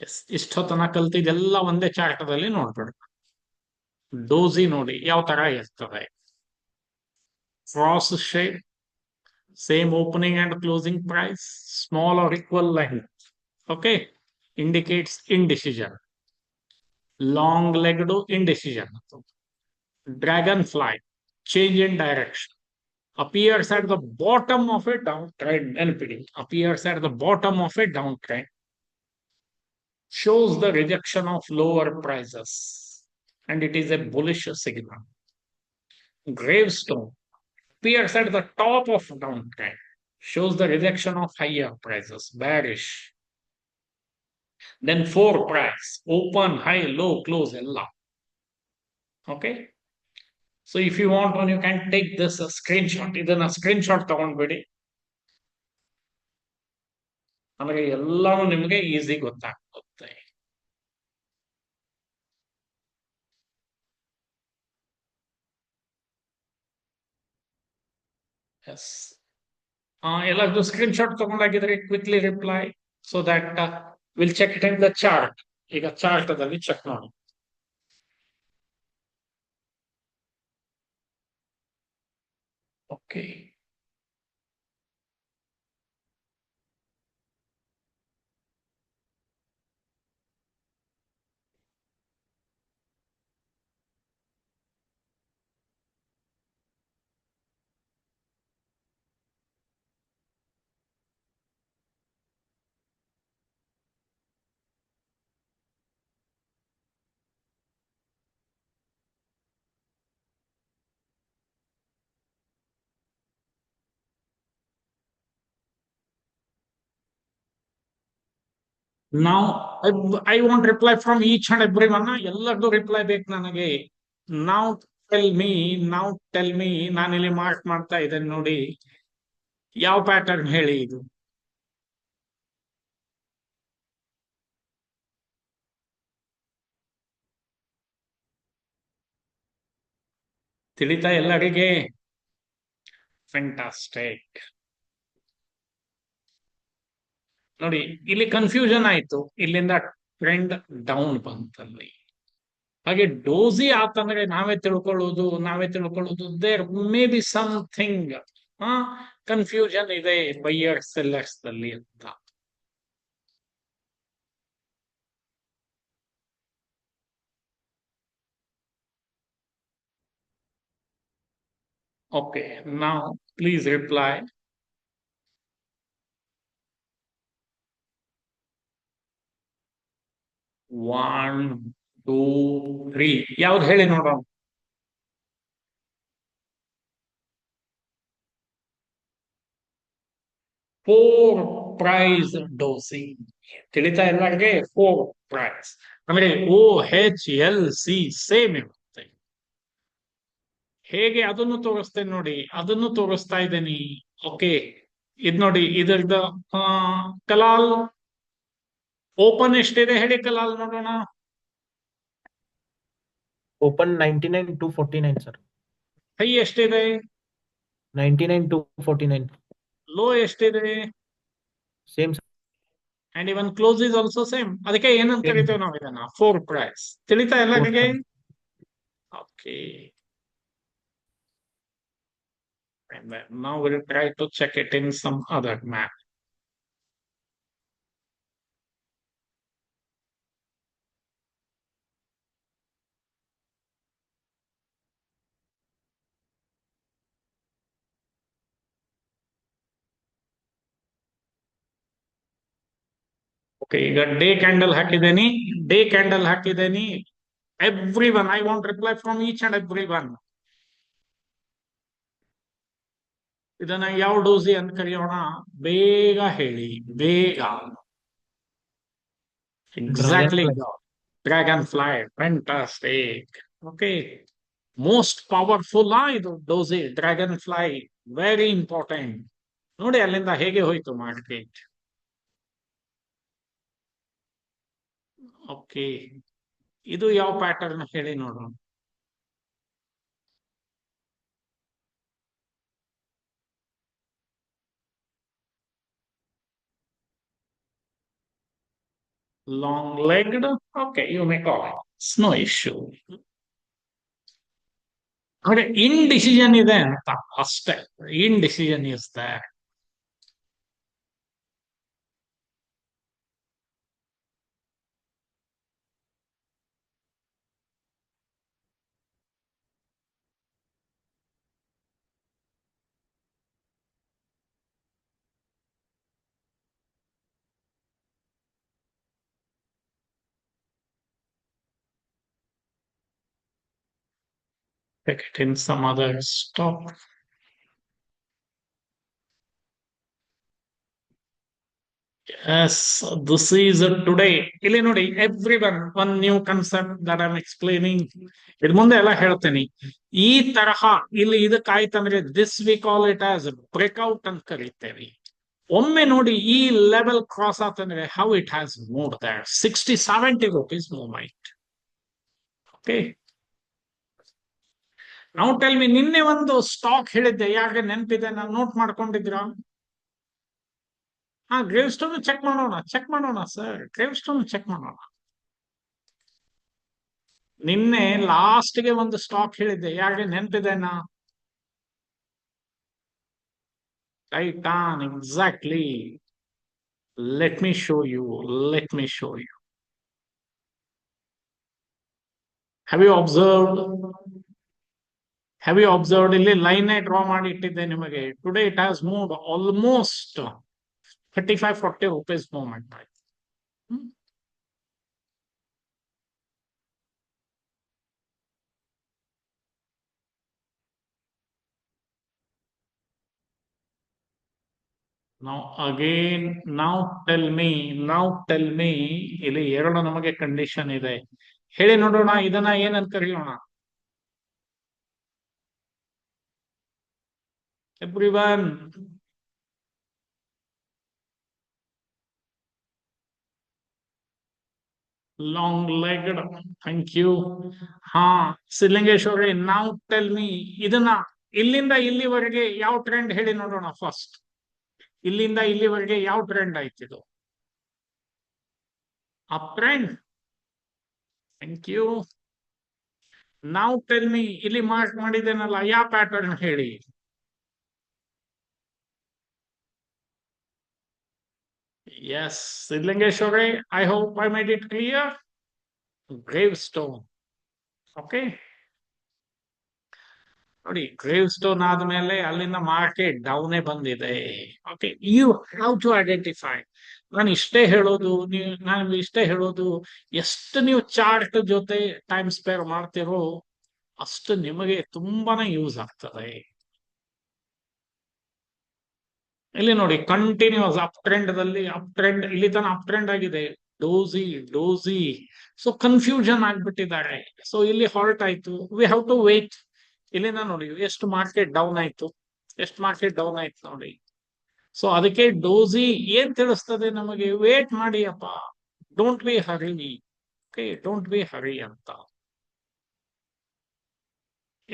ಎಸ್, ಇಷ್ಟೊತ್ತನ ಕಲ್ತಿದ್ದೆಲ್ಲ ಒಂದೇ ಚಾರ್ಟದಲ್ಲಿ ನೋಡ್ಬೇಡ. ಡೋಸಿ ನೋಡಿ ಯಾವ ತರ ಇರ್ತದೆ. Cross shape, same opening and closing price, small or equal length. Okay, indicates indecision. Long-legged indecision. Dragonfly, change in direction. Appears at the bottom of a downtrend. NPD appears at the bottom of a downtrend. Shows the rejection of lower prices. And it is a bullish signal. Gravestone appears at the top of downtrend. Shows the rejection of higher prices. Bearish. Then 4 price. Open, high, low, close, ella. Okay. So if you want one, you can take this a screenshot. ಇದನ್ನ ಸ್ಕ್ರೀನ್ಶಾಟ್ ತಗೊಂಡ್ಬಿಡಿ, ನಮಗೆ ಎಲ್ಲಾನು ನಿಮಗೆ ಈಸಿ ಗೊತ್ತಾಗುತ್ತೆ. ಎಸ್, ಎಲ್ಲಾದ್ರು ಸ್ಕ್ರೀನ್ಶಾಟ್ ತಗೊಂಡಾಗಿದ್ರೆ quickly reply, so that will check it in the chart. ಈಗ ಚಾರ್ಟ್ ದಲ್ಲಿ ಚೆಕ್ ಮಾಡಿ. ಓಕೆ, ನಾವು I want reply from each and every one. ಎಲ್ಲರದು ರಿಪ್ಲೈ ಬೇಕು ನನಗೆ. ನಾವು ಟೆಲ್ ಮೀ, ನಾವು ಟೆಲ್ ಮೀ. ನಾನಿಲ್ಲಿ ಮಾರ್ಕ್ ಮಾಡ್ತಾ ಇದ್ದೇನೆ ನೋಡಿ, ಯಾವ ಪ್ಯಾಟರ್ನ್ ಹೇಳಿ ಇದು. ತಿಳಿತಾ ಎಲ್ಲರಿಗೆ? ಫ್ಯಾಂಟಾಸ್ಟಿಕ್. ನೋಡಿ, ಇಲ್ಲಿ ಕನ್ಫ್ಯೂಷನ್ ಆಯ್ತು, ಇಲ್ಲಿಂದ ಟ್ರೆಂಡ್ ಡೌನ್ ಬಂತಲ್ಲಿ. ಹಾಗೆ ಡೋಸಿ ಆತಂದ್ರೆ ನಾವೇ ತಿಳ್ಕೊಳ್ಳೋದು there may be something confusion ಇದೆ ಬೈಯರ್ ಸೆಲ್ಲರ್ಸ್ ದಲ್ಲಿ ಅಂತ. ಓಕೆ, ನಾವು ಪ್ಲೀಸ್ ರಿಪ್ಲೈ. 1, 2, 3 ಯಾವ್ದು ಹೇಳಿ ನೋಡೋಣ. Four price doji. ತಿಳಿತಾ ಎಲ್ಲರಿಗೆ? 4 ಪ್ರೈಸ್ ಆಮೇಲೆ OHLC ಸೇಮ್ ಇರುತ್ತೆ. ಹೇಗೆ ಅದನ್ನು ತೋರಿಸ್ತೇನೆ ನೋಡಿ, ಅದನ್ನು ತೋರಿಸ್ತಾ ಇದ್ದೇನೆ. ಓಕೆ, ಇದ್ ನೋಡಿ, ಇದರದ ಕಲಾಲ್ ಓಪನ್ ಎಷ್ಟಿದೆ ಹೇಳಿ ಕಲಾಲ್ ನೋಡೋಣ. Open 99,249 sir. ಹೈ ಎಷ್ಟಿದೆ? 99,249. ಲೋ ಎಷ್ಟಿದೆ? Same. And even close is also same. ಅದಕ್ಕೆ ಏನಂತ ಕರಿತೇವೆ ನಾವು ಇದನ್ನ? 4 ಪ್ರೈಸ್. ತಿಳಿತಾ ಎಲ್ಲರಿಗೆ? Okay, and then now we'll try to check it in some other map. Okay, ಈಗ ಡೇ ಕ್ಯಾಂಡಲ್ ಹಾಕಿದ್ದೇನೆ. Every one, I want reply from each and every one. ಇದನ್ನ ಯಾವ ಡೋಸಿ ಅಂತ ಕರೆಯೋಣ? ಬೇಗ ಹೇಳಿ, ಬೇಗ. Exactly. Dragonfly. Dragonfly. Fantastic. Okay. Most powerful ಇದು doji dragonfly very important. ನೋಡಿ ಅಲ್ಲಿಂದ ಹೇಗೆ ಹೋಯ್ತು ಮಾರ್ಕೆಟ್. ಓಕೆ, ಇದು ಯಾವ ಪ್ಯಾಟರ್ನ್ ಹೇಳಿ ನೋಡೋಣ. Long legged. Okay, you may call it no issue. ಅಂದ್ರೆ ಇನ್ ಡಿಸಿಷನ್ ಇದೆ ಅಂತ ಅಷ್ಟೇ. Indecision is there. Take it in some other stock. Yes, this is today. ಇಲ್ಲಿ ನೋಡಿ every one new concept that I am explaining. ಇದ್ ಮುಂದೆ ಎಲ್ಲ ಹೇಳ್ತೇನೆ. ಈ ತರಹ ಇಲ್ಲಿ ಇದಕ್ಕಾಯ್ತಂದ್ರೆ this we call it as breakout ಅಂತ ಕರೀತೇವೆ. ಒಮ್ಮೆ ನೋಡಿ ಈ ಲೆವೆಲ್ ಕ್ರಾಸ್ ಆತಂದ್ರೆ how it has move that 60-70 rupees movement. Okay, ನಾವು ಟೆಲ್ ಮಿ, ನಿನ್ನೆ ಒಂದು ಸ್ಟಾಕ್ ಹೇಳಿದ್ದೆ, ಯಾಕೆ ನೆನಪಿದೆ? ನಾನು ನೋಟ್ ಮಾಡ್ಕೊಂಡಿದ್ರಾ? ಹಾ, ಗ್ರೇವ್ ಸ್ಟೋನ್ ಚೆಕ್ ಮಾಡೋಣ ಸರ್. ಗ್ರೇವ್ ಸ್ಟೋನ್ ಚೆಕ್ ಮಾಡೋಣ. ನಿನ್ನೆ ಲಾಸ್ಟ್ಗೆ ಒಂದು ಸ್ಟಾಕ್ ಹೇಳಿದ್ದೆ, ಯಾಕೆ ನೆನಪಿದೆನಾ? Titan, exactly. Let me show you. Let me show you. Have you observed? Have you observed? ಇಲ್ಲಿ ಲೈನ್ ಡ್ರಾ ಮಾಡಿ ಇಟ್ಟಿದ್ದೆ ನಿಮಗೆ. Today it has moved almost 35-40 rupees movement ಆಯ್ತು. ನಾವು ಅಗೇನ್, ಟೆಲ್ ಮೀ ಇಲ್ಲಿ ಎರಡು ನಮಗೆ ಕಂಡೀಷನ್ ಇದೆ. ಹೇಳಿ ನೋಡೋಣ, ಇದನ್ನ ಏನಂತ ಕರೆಯೋಣ? Everyone, long legged. Thank you. ಹಾ, ಸಿದ್ಲಿಂಗೇಶ್ವರಿ, ನಾವು ಟೆಲ್ ಮೀ, ಇದನ್ನ ಇಲ್ಲಿಂದ ಇಲ್ಲಿವರೆಗೆ ಯಾವ ಟ್ರೆಂಡ್ ಹೇಳಿ ನೋಡೋಣ ಫಸ್ಟ್. ಇಲ್ಲಿಂದ ಇಲ್ಲಿವರೆಗೆ ಯಾವ ಟ್ರೆಂಡ್ ಆಯ್ತಿದು? Uptrend. Thank you. ನಾವು ಟೆಲ್ ಮೀ, ಇಲ್ಲಿ ಮಾರ್ಕ್ ಮಾಡಿದ್ದೇನಲ್ಲ, ಯಾವ ಪ್ಯಾಟರ್ನ್ ಹೇಳಿ? Yes, Sidlingeshwari, I hope I made it clear. Gravestone. Okay, ನೋಡಿ, ಗ್ರೇವ್ ಸ್ಟೋನ್ ಆದ್ಮೇಲೆ ಅಲ್ಲಿಂದ ಮಾರ್ಕೆಟ್ ಡೌನೇ ಬಂದಿದೆ. Okay, you have to identify. ನಾನು ಇಷ್ಟೇ ಹೇಳೋದು, ಎಷ್ಟು ನೀವು ಚಾರ್ಟ್ ಜೊತೆ ಟೈಮ್ ಸ್ಪೇರ್ ಮಾಡ್ತಿರೋ ಅಷ್ಟು ನಿಮಗೆ ತುಂಬಾನೇ ಯೂಸ್ ಆಗ್ತದೆ. ಇಲ್ಲಿ ನೋಡಿ, ಕಂಟಿನ್ಯೂಸ್ ಅಪ್ ಟ್ರೆಂಡ್ ಇಲ್ಲಿ ತನ ಅಪ್ ಟ್ರೆಂಡ್ ಆಗಿದೆ. ಡೋಸಿ ಡೋಸಿ, ಸೊ ಕನ್ಫ್ಯೂಷನ್ ಆಗ್ಬಿಟ್ಟಿದ್ದಾರೆ. ಸೊ ಇಲ್ಲಿ ಹಾಲ್ಟ್ ಆಯ್ತು. We have to wait. ಇಲ್ಲಿಂದ ನೋಡಿ ಎಷ್ಟು ಮಾರ್ಕೆಟ್ ಡೌನ್ ಆಯ್ತು. ನೋಡಿ. ಸೊ ಅದಕ್ಕೆ ಡೋಸಿ ಏನ್ ತಿಳಿಸ್ತದೆ ನಮಗೆ? ವೇಟ್ ಮಾಡಿ ಅಪ್ಪ, don't be hurry. Okay, don't be hurry ಅಂತ.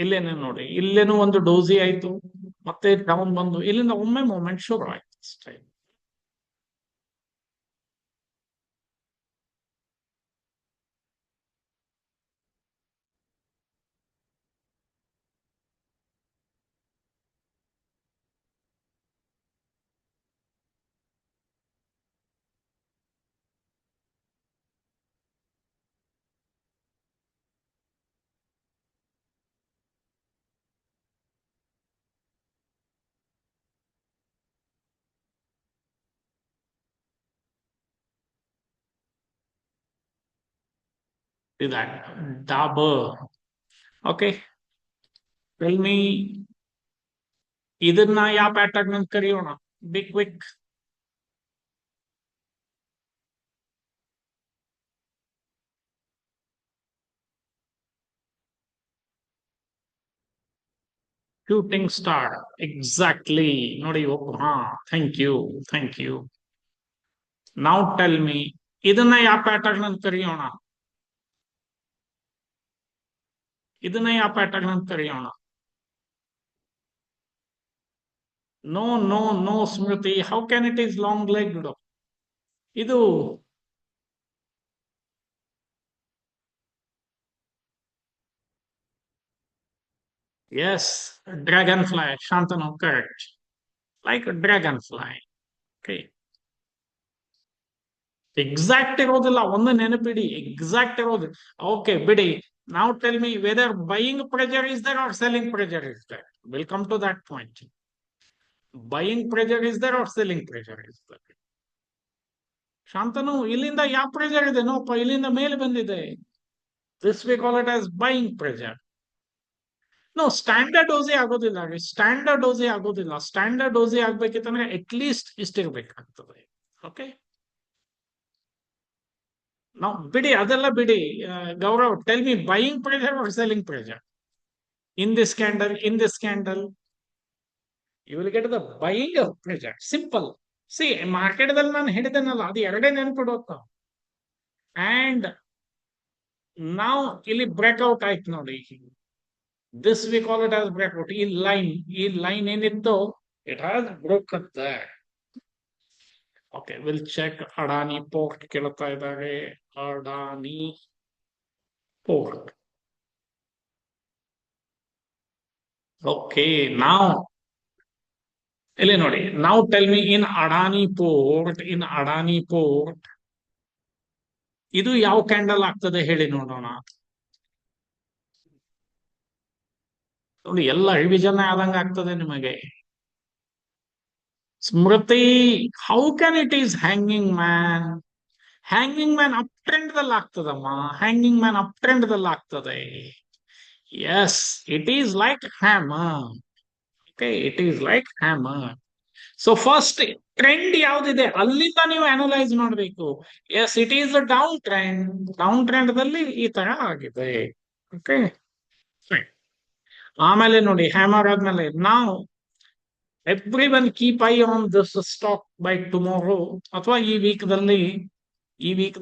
ಇಲ್ಲೇನೆ ನೋಡಿ, ಇಲ್ಲೇನು ಒಂದು ಡೋಸಿ ಆಯ್ತು, ಮತ್ತೆ ಡೌನ್ ಬಂದು ಇಲ್ಲಿಂದ ಒಮ್ಮೆ ಮೂವ್ಮೆಂಟ್ ಶುರು ಆಯ್ತು ಅಷ್ಟೇ. that Dabur. Okay, tell me, ಇದನ್ನ ಯಾವ ಪ್ಯಾಟರ್ನ್ ಅಂತ ಕರೆಯೋಣ? Be quick. Shooting star exactly ನೋಡಿ. ಹಾ, ಥ್ಯಾಂಕ್ ಯು. ನಾವು ಟೆಲ್ ಮಿ, ಇದನ್ನ ಯಾವ ಪ್ಯಾಟರ್ನ್ ಅಂತ ಕರೆಯೋಣ? No no no Smriti, how can it is long legged? ಇದು yes, dragonfly. Shantanu correct, like dragonfly. Okay, exact ಇರೋದಿಲ್ಲ, ಒಂದು ನೆನಪಿಡಿ, ಎಕ್ಸಾಕ್ಟ್ ಇರೋದು. ಓಕೆ ಬಿಡಿ. ನಾವು tell me whether buying pressure is there or selling pressure is there. Will come to that point. Buying pressure is there or selling pressure is there? Shantanu, ಇಲ್ಲಿಂದ ಯಾವ ಪ್ರೆಜರ್ ಇದೆ? ನೋಪ್ಪ, ಇಲ್ಲಿಂದ ಮೇಲೆ ಬಂದಿದೆ. This we call it as buying pressure. No, standard ಡೋಸೇ ಆಗೋದಿಲ್ಲ ರೀ, ಸ್ಟ್ಯಾಂಡರ್ಡ್ ಡೋಸೇ ಆಗ್ಬೇಕಿತ್ತಂದ್ರೆ ಅಟ್ ಲೀಸ್ಟ್ ಇಷ್ಟಿರ್ಬೇಕಾಗ್ತದೆ. ಓಕೆ, ನಾವು ಬಿಡಿ, ಅದೆಲ್ಲ ಬಿಡಿ. Gaurav, tell me buying pressure or selling pressure in this candle? You will get the buying pressure. Simple. See, ಮಾರ್ಕೆಟ್ದಲ್ಲಿ ನಾನು ಹೇಳಿದೆನಲ್ಲ, ಅದು ಎರಡೇ ನೆನ್ಪಿಡುತ್ತ. ಅಂಡ್ ನಾವು ಇಲ್ಲಿ ಬ್ರೇಕ್ಔಟ್ ಆಯ್ತು ನೋಡಿ. This we call it as breakout. ಈ ಲೈನ್ ಏನಿತ್ತು, it has broken that. Okay, will check. Adani port ಕೇಳ್ತಾ ಇದ್ದಾರೆ. ಅಡಾನಿ ಪೋರ್ಟ್. ಓಕೆ, ನಾವು ಇಲ್ಲಿ ನೋಡಿ. ನಾವು tell me in Adani port ಇದು ಯಾವ ಕ್ಯಾಂಡಲ್ ಆಗ್ತದೆ ಹೇಳಿ ನೋಡೋಣ. ನೋಡಿ, ಎಲ್ಲ ರಿವಿಷನ್ ಆದಂಗ ಆಗ್ತದೆ ನಿಮಗೆ. Smriti, how can it is hanging man? Hanging man uptrend ದಲ್ಲಿ ಆಗ್ತದಮ್ಮ. ಹ್ಯಾಂಗಿಂಗ್ ಮ್ಯಾನ್ ಅಪ್ ಟ್ರೆಂಡ್ ದಲ್ಲಿ ಆಗ್ತದೆ. Yes, it is like hammer. Okay, it is like hammer. So first trend ಯಾವ್ದಿದೆ ಅಲ್ಲಿಂದ ನೀವು ಅನಲೈಸ್ ಮಾಡಬೇಕು. Yes, it is downtrend ದಲ್ಲಿ ಈ ತರ ಆಗಿದೆ. ಓಕೆ, ಆಮೇಲೆ ನೋಡಿ, ಹ್ಯಾಮರ್ ಆದ್ಮೇಲೆ ನಾವು every keep eye on this stock by tomorrow, ಅಥವಾ ಈ ವೀಕ್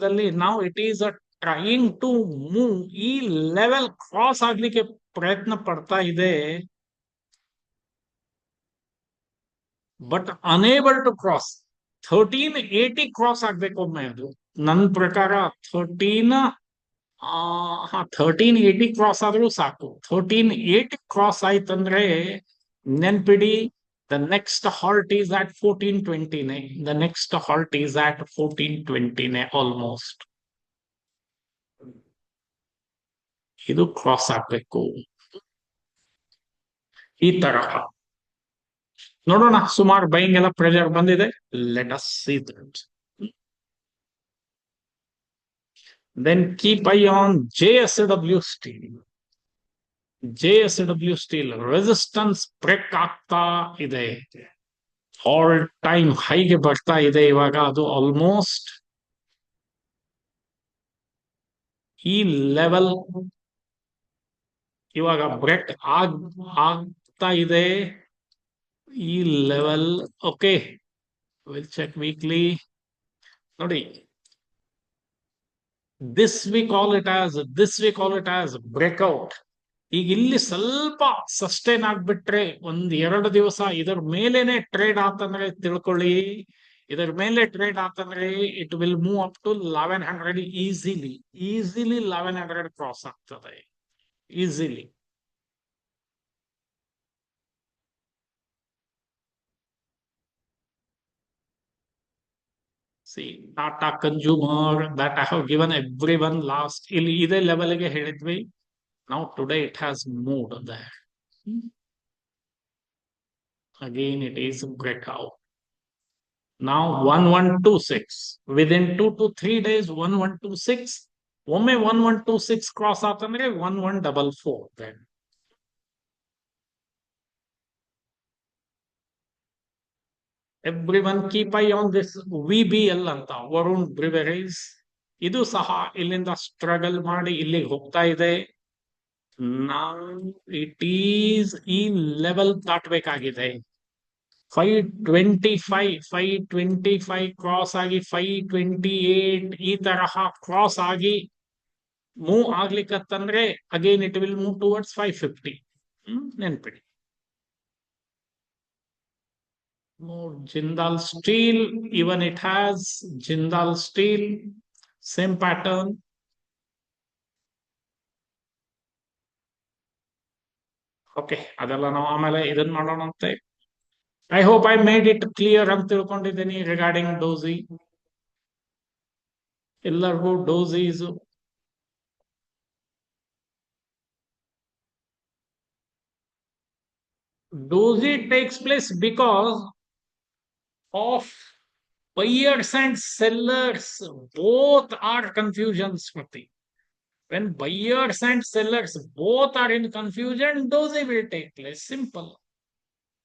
ದಲ್ಲಿ ನಾವು it is trying to move. ಈ ಲೆವೆಲ್ ಕ್ರಾಸ್ ಆಗ್ಲಿಕ್ಕೆ ಪ್ರಯತ್ನ ಪಡ್ತಾ ಇದೆ, but unable to cross. 1380 cross ಆಗ್ಬೇಕು ಒಮ್ಮೆ. ಅದು ನನ್ನ ಪ್ರಕಾರ 1380 ಕ್ರಾಸ್ ಆದ್ರೂ ಸಾಕು. 1380 ಕ್ರಾಸ್ ಆಯ್ತಂದ್ರೆ ನೆನ್ಪಿಡಿ, the next halt is at 1420ನೇ. ಆಲ್ಮೋಸ್ಟ್ ಇದು ಕ್ರಾಸ್ ಆಗ್ಬೇಕು ಈ ತರ. ನೋಡೋಣ, ಸುಮಾರು ಬೈಯಿಂಗ್ ಎಲ್ಲ ಪ್ರೆಷರ್ ಬಂದಿದೆ. Let us see that. Then keep eye on JSW steel. Resistance break ಆಗ್ತಾ ಇದೆ, ಆಲ್ ಟೈಮ್ ಹೈಗೆ ಬರ್ತಾ ಇದೆ ಇವಾಗ. ಅದು ಆಲ್ಮೋಸ್ಟ್ ಈ ಲೆವೆಲ್ ಇವಾಗ ಬ್ರೇಕ್ ಆಗ್ತಾ ಇದೆ, ಈ level. Okay, will check weekly. ನೋಡಿ, this we call it as breakout. ಈಗ ಇಲ್ಲಿ ಸ್ವಲ್ಪ ಸಸ್ಟೈನ್ ಆಗ್ಬಿಟ್ರೆ, ಒಂದ್ 2 ದಿವಸ ಇದರ ಮೇಲೇನೆ ಟ್ರೇಡ್ ಆತಂದ್ರೆ ತಿಳ್ಕೊಳ್ಳಿ. ಇದರ ಮೇಲೆ ಟ್ರೇಡ್ ಆತಂದ್ರೆ it will move up to 1100 easily 1100 cross ಆಗ್ತದೆ easily. See, Tata Consumer, that I have given everyone last. ಇಲ್ಲಿ ಇದೇ ಲೆವೆಲ್ಗೆ ಹೇಳಿದ್ವಿ. Now today it has moved there. Again it is breakout. Now 1126. Within 2 to 3 days 1126. ಒಮ್ಮೆ 1126 ಕ್ರಾಸ್ ಆತಂದ್ರೆ 1144 then. Everyone keep eye on this VBL ಅಂತ, ವರುಣ್ ಬ್ರಿವರೀಸ್. ಇದು ಸಹ ಇಲ್ಲಿಂದ ಸ್ಟ್ರಗಲ್ ಮಾಡಿ ಇಲ್ಲಿಗೆ ಹೋಗ್ತಾ ಇದೆ. Now it is ಈ ಲೆವೆಲ್ ದಾಟಬೇಕಾಗಿದೆ. 525 ಕ್ರಾಸ್ ಆಗಿ 528 ಈ ತರಹ ಕ್ರಾಸ್ ಆಗಿ ಮೂವ್ ಆಗ್ಲಿಕ್ಕತ್ತಂದ್ರೆ again it will move towards 550. ನೆನ್ಪಿಡಿ. Jindal Steel, even it has Jindal Steel, same pattern. Okay, ಅದೆಲ್ಲ ನಾವು ಆಮೇಲೆ ಇದನ್ನ ಮಾಡೋಣಂತೆ. I hope I made it clear ಅಂತ ತಿಳ್ಕೊಂಡಿದ್ದೀನಿ ರಿಗಾರ್ಡಿಂಗ್ ಡೋಸಿ. ಎಲ್ಲರಿಗೂ dojis takes place because of buyers and sellers both are confusion, Smriti. When buyers and sellers both are in confusion, dozy will take place. Simple.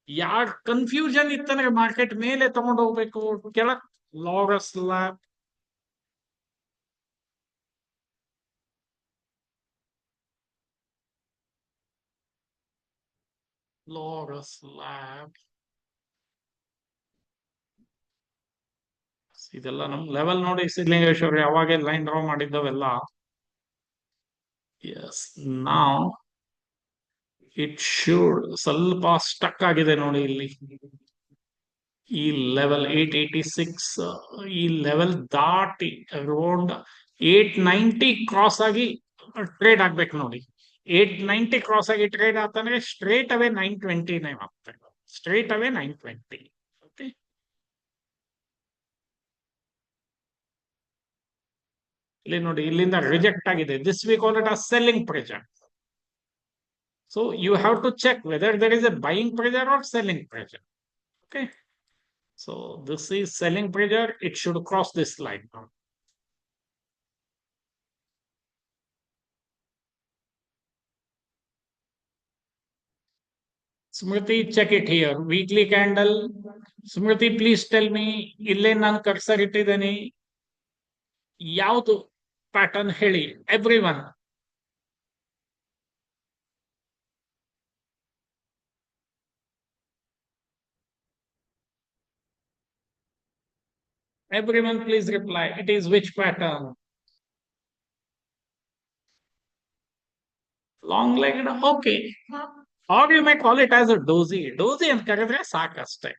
ಯಾರ್ ಕನ್ಫ್ಯೂಷನ್ ಇತ್ತಂದ್ರೆ ಮಾರ್ಕೆಟ್ ಮೇಲೆ ತಗೊಂಡು ಹೋಗ್ಬೇಕು, ಕೆಳಕ್ ಲಾರಸ್ ಲ್ಯಾಬ್. ಲಾರಸ್ ಲ್ಯಾಬ್ ಇದೆಲ್ಲ ನಮ್ ಲೆವೆಲ್ ನೋಡಿ ಸಿದ್ಲಿಂಗೇಶ್ವರ ಯಾವಾಗ ಲೈನ್ ಡ್ರಾ ಮಾಡಿದ್ದವೆಲ್ಲ. ಎಸ್, ನಾವ್ ಇಟ್ ಶುಡ್ ಸ್ವಲ್ಪ ಸ್ಟಕ್ ಆಗಿದೆ ನೋಡಿ ಇಲ್ಲಿ. ಈ ಲೆವೆಲ್ 886 ಈ ಲೆವೆಲ್ ದಾಟಿ ಅರೌಂಡ್ 890 ಕ್ರಾಸ್ ಆಗಿ ಟ್ರೇಡ್ ಆಗ್ಬೇಕು ನೋಡಿ. 890 ಕ್ರಾಸ್ ಆಗಿ ಟ್ರೇಡ್ ಆತಂದ್ರೆ ಸ್ಟ್ರೇಟ್ ಅವೇ 920 ಆಗ್ತದೆ. Straight away 920. ಓಕೆ, ಇಲ್ಲಿ ನೋಡಿ ಇಲ್ಲಿಂದ ರಿಜೆಕ್ಟ್ ಆಗಿದೆ. This we call it a selling pressure. So you have to check whether there is a buying pressure or selling pressure. Okay. So this is selling pressure. It should cross this line now. Smriti, check it here. Weekly candle. Smriti, please tell me. ಇಲ್ಲೇ ನಾನು ಕರ್ಸರ್ ಇಟ್ಟಿದ್ದೇನೆ. ಯಾವುದು ಪ್ಯಾಟರ್ನ್ ಹೇಳಿ everyone. Everyone, please reply. It is which pattern? Long legged. Okay. Or you may call it as a dozy. Dozy ಅಂತ ಕರೆದ್ರೆ ಸಾಕಷ್ಟೇ.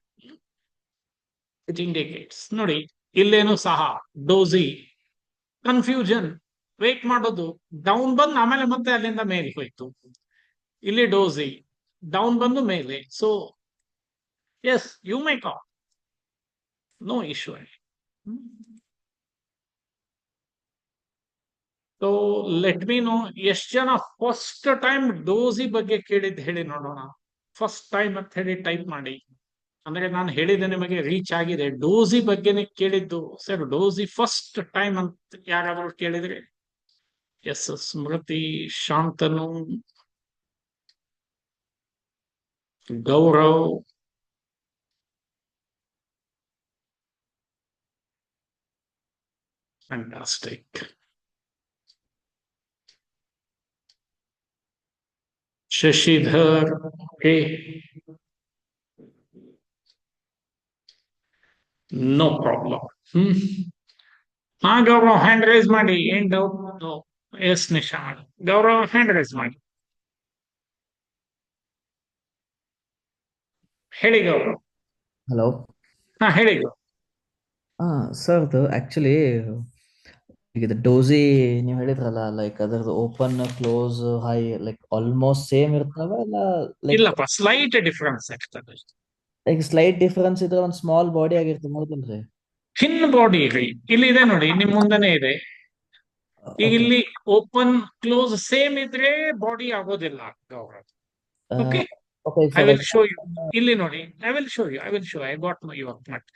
It indicates. ನೋಡಿ ಇಲ್ಲೇನು ಸಹ ಡೋಸಿ ಕನ್ಫ್ಯೂಷನ್. ವೇಟ್ ಮಾಡೋದು, ಡೌನ್ ಬಂದು ಆಮೇಲೆ ಮತ್ತೆ ಅಲ್ಲಿಂದ ಮೇಲೆ ಹೋಯ್ತು. ಇಲ್ಲಿ ಡೋಸಿ ಡೌನ್ ಬಂದು ಮೇಲೆ. So yes, you may call, no issue. So let me know ಎಷ್ಟು ಜನ ಫಸ್ಟ್ ಟೈಮ್ ಡೋಸಿ ಬಗ್ಗೆ ಕೇಳಿದ್ದು ಹೇಳಿ ನೋಡೋಣ. ಫಸ್ಟ್ ಟೈಮ್ ಅಂತ ಹೇಳಿ ಟೈಪ್ ಮಾಡಿ. ಅಂದ್ರೆ ನಾನು ಹೇಳಿದೆ ನಿಮಗೆ ರೀಚ್ ಆಗಿದೆ. ಡೋಸಿ ಬಗ್ಗೆನೇ ಕೇಳಿದ್ದು ಸರ್. ಡೋಸಿ ಫಸ್ಟ್ ಟೈಮ್ ಅಂತ ಯಾರಾದ್ರೂ ಕೇಳಿದ್ರೆ yes. Smriti, Shantanu, Gaurav, fantastic. Shashidhar, okay, no problem. ಹಾ ಗೌರವ್, ಹ್ಯಾಂಡ್ ರೈಸ್ ಮಾಡಿ. ಏನ್ doubt? Yes Nishant. Gaurav, hand raise ಮಾಡಿ. ಹೇಳಿ ಗೌರವ್. ಹಲೋ. ಹಾ ಹೇಳಿ ಗೌರವ್. ಸರ್ ಆಕ್ಚುಲಿ ಈಗ ಇದು ಡೋಸಿ ನೀವು ಹೇಳಿದ್ರಲ್ಲ, ಲೈಕ್ ಅದರದ್ದು open close high like almost same ಇರ್ತವೆ ಇಲ್ಲ? ಲೈಕ್ ಇಲ್ಲಪ್ಪ, ಸ್ಲೈಟ್ ಡಿಫರೆನ್ಸ್ ಆಗ್ತದೆ. ಲೈಕ್ ಸ್ಲೈಟ್ ಡಿಫರೆನ್ಸ್ ಇದ್ರೆ ಒಂದು ಸ್ಮಾಲ್ ಬಾಡಿ ಆಗಿರ್ತದೆ ನೋಡಿದ್ರಿ. ಥಿನ್ ಬಾಡಿ ರೀ. ಇಲ್ಲಿ ಇದೆ ನೋಡಿ, ನಿಮ್ ಮುಂದೆನೆ ಇದೆ. ಈಗ ಇಲ್ಲಿ ಓಪನ್ ಕ್ಲೋಸ್ ಸೇಮ್ ಇದ್ರೆ ಬಾಡಿ ಆಗೋದಿಲ್ಲ Gaurav. Okay, I will show you. ಇಲ್ಲಿ ನೋಡಿ, I will show you. I got your point.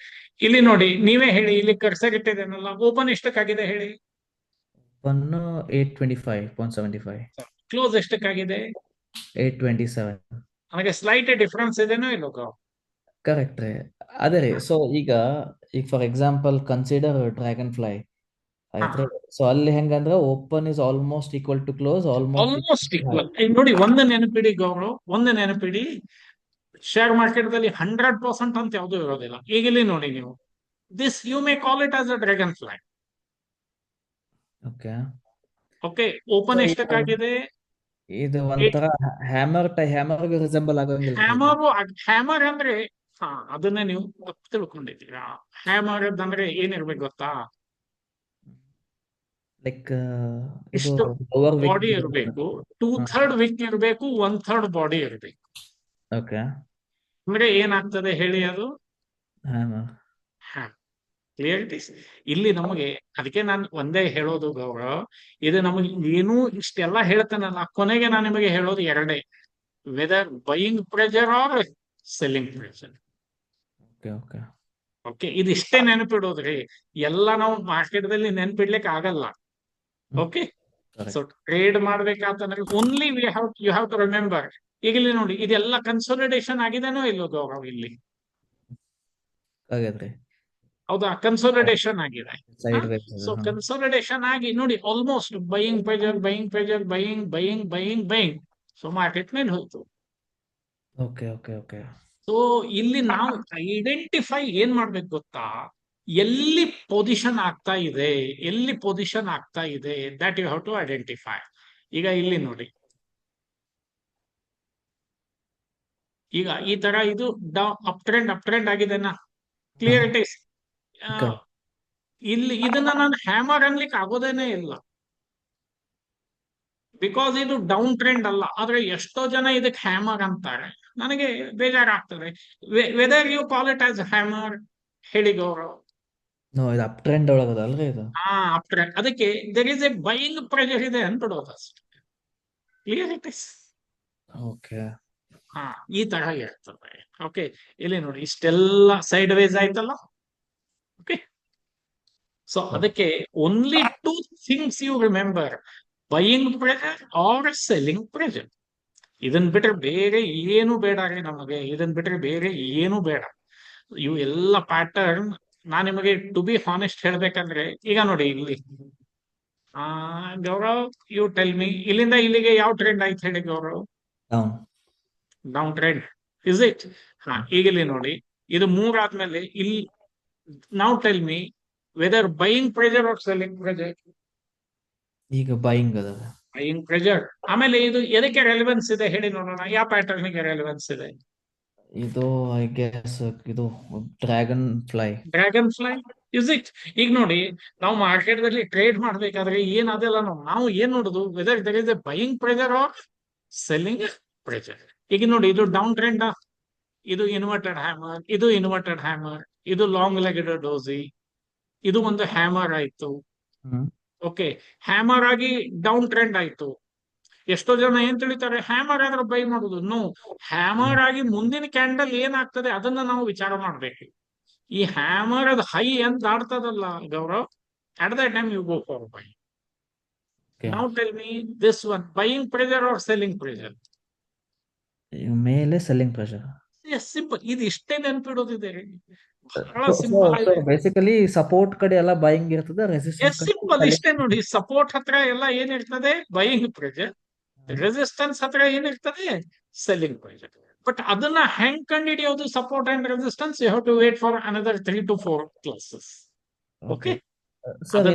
ಇಲ್ಲಿ ನೋಡಿ, ನೀವೇ ಹೇಳಿ. ಇಲ್ಲಿ ಕರ್ಸರ್ ಇಟ್ಟಿದ್ದೇನಲ್ಲ, ಓಪನ್ ಎಷ್ಟಕ್ಕಾಗಿದೆ ಹೇಳಿ? ಓಪನ್ 825.75. ಕ್ಲೋಸ್ ಎಷ್ಟಕ್ಕಾಗಿದೆ? 827. ನನಗೆ ಸ್ಲೈಟ್ ಡಿಫರೆನ್ಸ್ ಇದೇನೋ ಇಲ್ಲೋ ಗೌರವ್? ಕರೆಕ್ಟ್ ರೀ. ಅದೇ ರೀ. ಸೊ ಈಗ for example consider dragonfly. ಆಯ್ತ್ರಿ. ಸೊ ಅಲ್ಲಿ ಹೆಂಗಂದ್ರ open is almost equal to close, almost almost equal. ನೋಡಿ, ಒಂದು ನೆನಪಿಡಿ ಗೌರವ್, ಒಂದು ನೆನಪಿಡಿ, ಶೇರ್ ಮಾರ್ಕೆಟ್ ದಲ್ಲಿ 100% ಅಂತ ಯಾವುದು ಇರೋದಿಲ್ಲ. ಈಗ ಇಲ್ಲಿ ನೋಡಿ ನೀವು, this you may call it as a dragonfly. Okay. Okay, open ಎಷ್ಟಕ್ಕಾಗಿದೆ? ಇದು ಒಂಥರ ಹ್ಯಾಮರ್ಗೆ ರಿಸೆಂಬಲ್ ಆಗಂಗಿಲ್ಲ. ಹ್ಯಾಮರ್ ಅಂದ್ರೆ ಅದನ್ನೇ ನೀವು ತಪ್ಪು ತಿಳ್ಕೊಂಡಿದ್ದೀರಾ. ಹ್ಯಾಮರ್ ಅಂದ್ರೆ ಏನಿರ್ಬೇಕು ಗೊತ್ತಾ? ಲೈಕ್ ಇದು ಇಷ್ಟು ಲೋವರ್ ಬಾಡಿ ಇರಬೇಕು, 2/3 ವಿಕ್ ಇರಬೇಕು, 1/3 ಬಾಡಿ ಇರಬೇಕು. ಓಕೆ. ಅಂದ್ರೆ ಏನಾಗ್ತದೆ ಹೇಳಿ ಅದು? ಹ್ಯಾಮರ್. ಕ್ಲಿಯರಿಟೀಸ್ ಇಲ್ಲಿ ನಮಗೆ. ಅದಕ್ಕೆ ನಾನು ಒಂದೇ ಹೇಳೋದು ಗೌರವ್, ಇದು ನಮಗೆ ಏನೂ ಇಷ್ಟೆಲ್ಲ ಹೇಳ್ತಾನಲ್ಲ, ಕೊನೆಗೆ ನಾನು ನಿಮಗೆ ಹೇಳೋದು ಎರಡೇ: whether buying pressure or selling pressure. Okay okay okay, ಇದಿಷ್ಟೇ ನೆನಪಿಡೋದ್ರಿ. ಎಲ್ಲ ನಾವು ಮಾರ್ಕೆಟ್ದಲ್ಲಿ ನೆನಪಿಡ್ಲಿಕ್ಕೆ ಆಗಲ್ಲ. ಓಕೆ, ಸೊ ಟ್ರೇಡ್ ಮಾಡ್ಬೇಕಂತಂದ್ರೆ only you have to remember. ಈಗ ಇಲ್ಲಿ ನೋಡಿ, ಇದೆಲ್ಲ ಕನ್ಸೋಲಿಡೇಷನ್ ಆಗಿದೆನೋ ಇಲ್ಲೋ ಗೌರವ್? ಇಲ್ಲಿ ಆಗೈತ್ರಿ. ಹೌದಾ? ಕನ್ಸೋಲಿಡೇಷನ್ ಆಗಿದೆ. Side ways. ಸೊ ಕನ್ಸೋಲಿಡೇಷನ್ ಆಗಿ ನೋಡಿ, almost buying pressure, buying pressure, buying buying buying buying. So market ಮೇಲೆ ಹೋಯ್ತು. Okay okay okay. ಸೊ ಇಲ್ಲಿ ನಾವು ಐಡೆಂಟಿಫೈ ಏನ್ ಮಾಡ್ಬೇಕು ಗೊತ್ತಾ? ಎಲ್ಲಿ ಪೊಸಿಷನ್ ಆಗ್ತಾ ಇದೆ, ಎಲ್ಲಿ ಪೊಸಿಷನ್ ಆಗ್ತಾ ಇದೆ, that you have to identify. ಈಗ ಇಲ್ಲಿ ನೋಡಿ, ಈಗ ಈ ತರ ಇದು ಅಪ್ ಟ್ರೆಂಡ್ ಆಗಿದೆನಾ? Clear it is. ಇಲ್ಲಿ ಇದನ್ನ ನಾನು ಹ್ಯಾಮರ್ ಅನ್ಲಿಕ್ಕೆ ಆಗೋದೇನೆ ಇಲ್ಲ, ಬಿಕಾಸ್ ಇದು ಡೌನ್ ಟ್ರೆಂಡ್ ಅಲ್ಲ. ಆದ್ರೆ ಎಷ್ಟೋ ಜನ ಇದಕ್ಕೆ ಹ್ಯಾಮರ್ ಅಂತಾರೆ, ನನಗೆ ಬೇಜಾರಾಗ್ತದೆ. Whether you call it as hammer, ಹೇಳಿ ಗೌರವ್? ನೋ, ಇದು ಅಪ್ ಟ್ರೆಂಡ್ ಒಳಗದಲ್ರಿ ಇದು. Up trend. ಅದಕ್ಕೆ there is a buying pressure ಇದೆ ಅನ್ಬಿಡೋದು ಅಷ್ಟೇ. Clear it is. ಓಕೆ. ಈ ತರ ಇರ್ತದೆ. ಓಕೆ, ಇಲ್ಲಿ ನೋಡಿ, ಇಷ್ಟೆಲ್ಲ ಸೈಡ್ ವೇಸ್ ಆಯ್ತಲ್ಲ. ಓಕೆ, ಸೊ ಅದಕ್ಕೆ only 2 things you remember: buying pressure or selling pressure. ಇದನ್ ಬಿಟ್ರೆ ಬೇರೆ ಏನು ಬೇಡ ರೀ ನಮಗೆ. ಇದನ್ ಬಿಟ್ರೆ ಬೇರೆ ಏನು ಬೇಡ. ಇವು ಎಲ್ಲ ಪ್ಯಾಟರ್ನ್ ನಾನು ನಿಮಗೆ ಟು ಬಿ ಹಾನೆಸ್ಟ್ ಹೇಳ್ಬೇಕಂದ್ರೆ, ಈಗ ನೋಡಿ ಇಲ್ಲಿ ಗೌರವ್, ಯು ಟೆಲ್ ಮಿ, ಇಲ್ಲಿಂದ ಇಲ್ಲಿಗೆ ಯಾವ ಟ್ರೆಂಡ್ ಆಯ್ತು ಹೇಳಿ Gaurav? Down trend, is it? ಈಗ ಇಲ್ಲಿ ನೋಡಿ, ಇದು 3 ಆದ್ಮೇಲೆ ಇಲ್ಲಿ ನಾವು tell me whether buying pressure or selling pressure? ಈಗ ಬೈಯಿಂಗ್ ಅದ. Buying pressure. ಆಮೇಲೆ ಇದು ಎದಕ್ಕೆ ರೆಲೆವೆನ್ಸ್ ಇದೆ ಹೇಳಿ ನೋಡೋಣ? ಯಾವ ಪ್ಯಾಟರ್ನ್ ಗೆ ರೆಲೆವೆನ್ಸ್ ಇದೆ? ಇದು ಐ ಗೆಸ್ ಇದು ಡ್ರ್ಯಾಗನ್ ಫ್ಲೈ. Is it? ಈಗ ನೋಡಿ, ನಾವು ಮಾರ್ಕೆಟ್ ದಲ್ಲಿ ಟ್ರೇಡ್ ಮಾಡ್ಬೇಕಾದ್ರೆ ಏನಾದಲ್ಲ, ನಾವು ಏನ್ ನೋಡುದು? Whether there is a buying pressure or selling pressure. ಈಗ ನೋಡಿ, ಇದು ಡೌನ್ ಟ್ರೆಂಡ್, ಇದು ಇನ್ವರ್ಟೆಡ್ ಹ್ಯಾಮರ್, ಇದು ಇನ್ವರ್ಟೆಡ್ ಹ್ಯಾಮರ್, ಇದು ಲಾಂಗ್ ಲೆಗ್ಡ್ ಡೋಸಿ, ಇದು ಒಂದು ಹ್ಯಾಮರ್ ಆಯ್ತು. ಓಕೆ, ಹ್ಯಾಮರ್ ಆಗಿ ಡೌನ್ ಟ್ರೆಂಡ್ ಆಯ್ತು. ಎಷ್ಟೋ ಜನ ಏನ್ ತಿಳಿತಾರೆ, ಹ್ಯಾಮರ್ ಆದ್ರೆ ಬೈ ಮಾಡುದು. ನೋ, ಹ್ಯಾಮರ್ ಆಗಿ ಮುಂದಿನ ಕ್ಯಾಂಡಲ್ ಏನಾಗ್ತದೆ ಅದನ್ನ ನಾವು ವಿಚಾರ ಮಾಡ್ಬೇಕು. ಈ ಹ್ಯಾಮರ್ ಅದ್ ಹೈ ಅಂತ ದಾಟ್ತದಲ್ಲ Gaurav, at the time you go for buy. Now tell me this one, buying pressure or selling pressure? ಮೇಲೆ ಸೆಲ್ಲಿಂಗ್ ಪ್ರೆಷರ್. Yes, simple. ಇದು ಇಷ್ಟೇ ನೆನ್ಪಿಡೋದಿದೆ, ಬಹಳ ಸಿಂಪಲ್. ಬೇಸಿಕಲಿ ಸಪೋರ್ಟ್ ಕಡೆ ಎಲ್ಲ ಬೈಯಿಂಗ್ ಇರ್ತದೆ, ರೆಸಿಸ್ಟೆನ್ಸ್ ಸಿಂಪಲ್ ಇಷ್ಟೇ ನೋಡಿ. ಸಪೋರ್ಟ್ ಹತ್ರ ಎಲ್ಲ ಏನಿರ್ತದೆ? Buying pressure. ರೆಸಿಸ್ಟೆನ್ಸ್ ಹತ್ರ ಏನಿರ್ತದೆ? Selling pressure. ಬಟ್ ಅದನ್ನ ಹೆಂಗ್ ಕಂಡು ಹಿಡಿಯೋದು? Support and resistance you have to wait for another 3 to 4 classes. Okay, sir,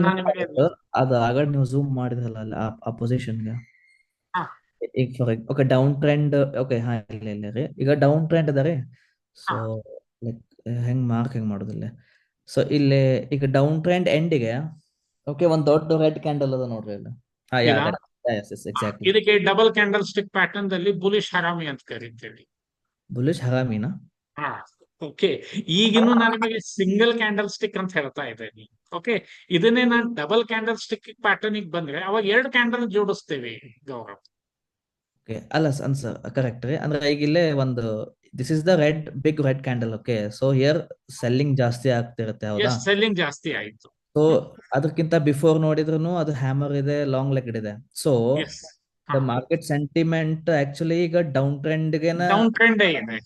ಅದು ಆಗ ನೀವು ಝೂಮ್ ಮಾಡಿದ್ರಲ್ಲ ಅಲ್ಲಿ ಆ ಪೊಸಿಷನ್ಗೆ, ಈಗ for okay down trend. Okay, ಇಲ್ಲ ರೀ, ಈಗ ಡೌನ್ ಟ್ರೆಂಡ್ ಅದ ರೀ. ಸೊ ಲೈಕ್ ಹೆಂಗ್ ಮಾಡೋದಿಲ್ಲ. ಸೊ ಇಲ್ಲಿ ಈಗ ಡೌನ್ ಟ್ರೆಂಡ್ ಎಂಡಿಗೆ ಓಕೆ ಒಂದ್ ದೊಡ್ಡ ರೆಡ್ ಕ್ಯಾಂಡಲ್ ಅದ ನೋಡ್ರಿ ಅಲ್ಲಿ. ಇದಕ್ಕೆ ಡಬಲ್ ಕ್ಯಾಂಡಲ್ ಸ್ಟಿಕ್ ಪ್ಯಾಟರ್ನ್ ದಲ್ಲಿ ಬುಲಿಶ್ ಹರಾಮಿ ಅಂತ ಕರಿತೀವಿ. ಬುಲಿಶ್ ಹರಾಮಿನಾ? ಓಕೆ, ಈಗಿನ್ನು ನಾನು ನಿಮಗೆ ಸಿಂಗಲ್ ಕ್ಯಾಂಡಲ್ ಸ್ಟಿಕ್ ಅಂತ ಹೇಳ್ತಾ ಇದ್ದೇನೆ. ಓಕೆ, ಇದನ್ನೇ ನಾನು ಡಬಲ್ ಕ್ಯಾಂಡಲ್ ಸ್ಟಿಕ್ ಪ್ಯಾಟರ್ನ್ ಬಂದ್ರೆ ಅವಾಗ 2 ಕ್ಯಾಂಡಲ್ ಜೋಡಿಸ್ತೇವೆ ಗೌರವ್. ಅಲ್ಲ ಸರ್, ಕರೆಕ್ಟ್ ರೀ. ಅಂದ್ರೆ ಈಗ ಇಲ್ಲೇ ಒಂದು this is the big red candle. Okay, so here selling ಜಾಸ್ತಿ ಆಗ್ತಿರುತ್ತೆ, ಹೌದಾ? ಸೆಲ್ಲಿಂಗ್ ಜಾಸ್ತಿ ಆಯ್ತು. ಸೊ ಅದಕ್ಕಿಂತ ಬಿಫೋರ್ ನೋಡಿದ್ರು ಅದು ಹ್ಯಾಮರ್ ಇದೆ, ಲಾಂಗ್ ಲೆಗ್ ಇದೆ. So the market sentiment actually ಈಗ ಡೌನ್ ಟ್ರೆಂಡ್ ಗೆ ಇದೆ.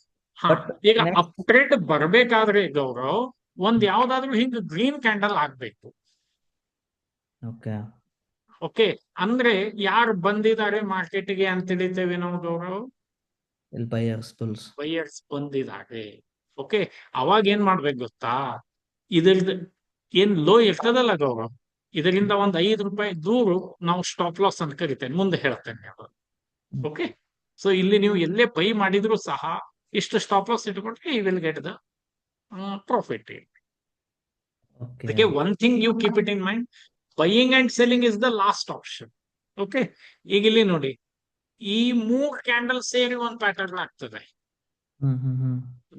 ಈಗ ಅಪ್ ಟ್ರೆಂಡ್ ಬರ್ಬೇಕಾದ್ರೆ ಗೌರವ್ ಒಂದ್ ಯಾವ್ದಾದ್ರು ಹಿಂಗ್ ಗ್ರೀನ್ ಕ್ಯಾಂಡಲ್ ಆಗ್ಬೇಕು. ಓಕೆ ಓಕೆ, ಅಂದ್ರೆ ಯಾರು ಬಂದಿದ್ದಾರೆ ಮಾರ್ಕೆಟ್ಗೆ ಅಂತ ತಿಳಿತೇವೆ ನಾವು ಗೌರವ್? ಇಲ್ಲಿ ಬೈಯರ್ಸ್ ಬುಲ್ಸ್. ಬೈಯರ್ಸ್ ಬಂದಿದ್ದಾರೆ. ಓಕೆ, ಅವಾಗ ಏನ್ ಮಾಡ್ಬೇಕು ಗೊತ್ತಾ, ಇದ್ರದ್ದು ಏನ್ ಲೋ ಇರ್ತದಲ್ಲ ಗೌರವ್, ಇದರಿಂದ ಒಂದ್ 5 ರೂಪಾಯಿ ದೂರು ನಾವು ಸ್ಟಾಪ್ ಲಾಸ್ ಅಂತ ಕರಿತೇನೆ, ಮುಂದೆ ಹೇಳ್ತೇನೆ ಅದು. ಓಕೆ, ಸೊ ಇಲ್ಲಿ ನೀವು ಎಲ್ಲೇ ಬೈ ಮಾಡಿದ್ರು ಸಹ ಇಷ್ಟು ಸ್ಟಾಪ್ ಲಾಸ್ ಇಟ್ಕೊಂಡ್ರೆ you will get the profit. Okay ಅದಕ್ಕೆ one thing you keep it in mind, buying and selling is the last option. Okay, ಈಗ ಇಲ್ಲಿ ನೋಡಿ, ಈ 3 ಕ್ಯಾಂಡಲ್ ಸೇರಿ ಒಂದು ಪ್ಯಾಟರ್ನ್ ಆಗ್ತದೆ.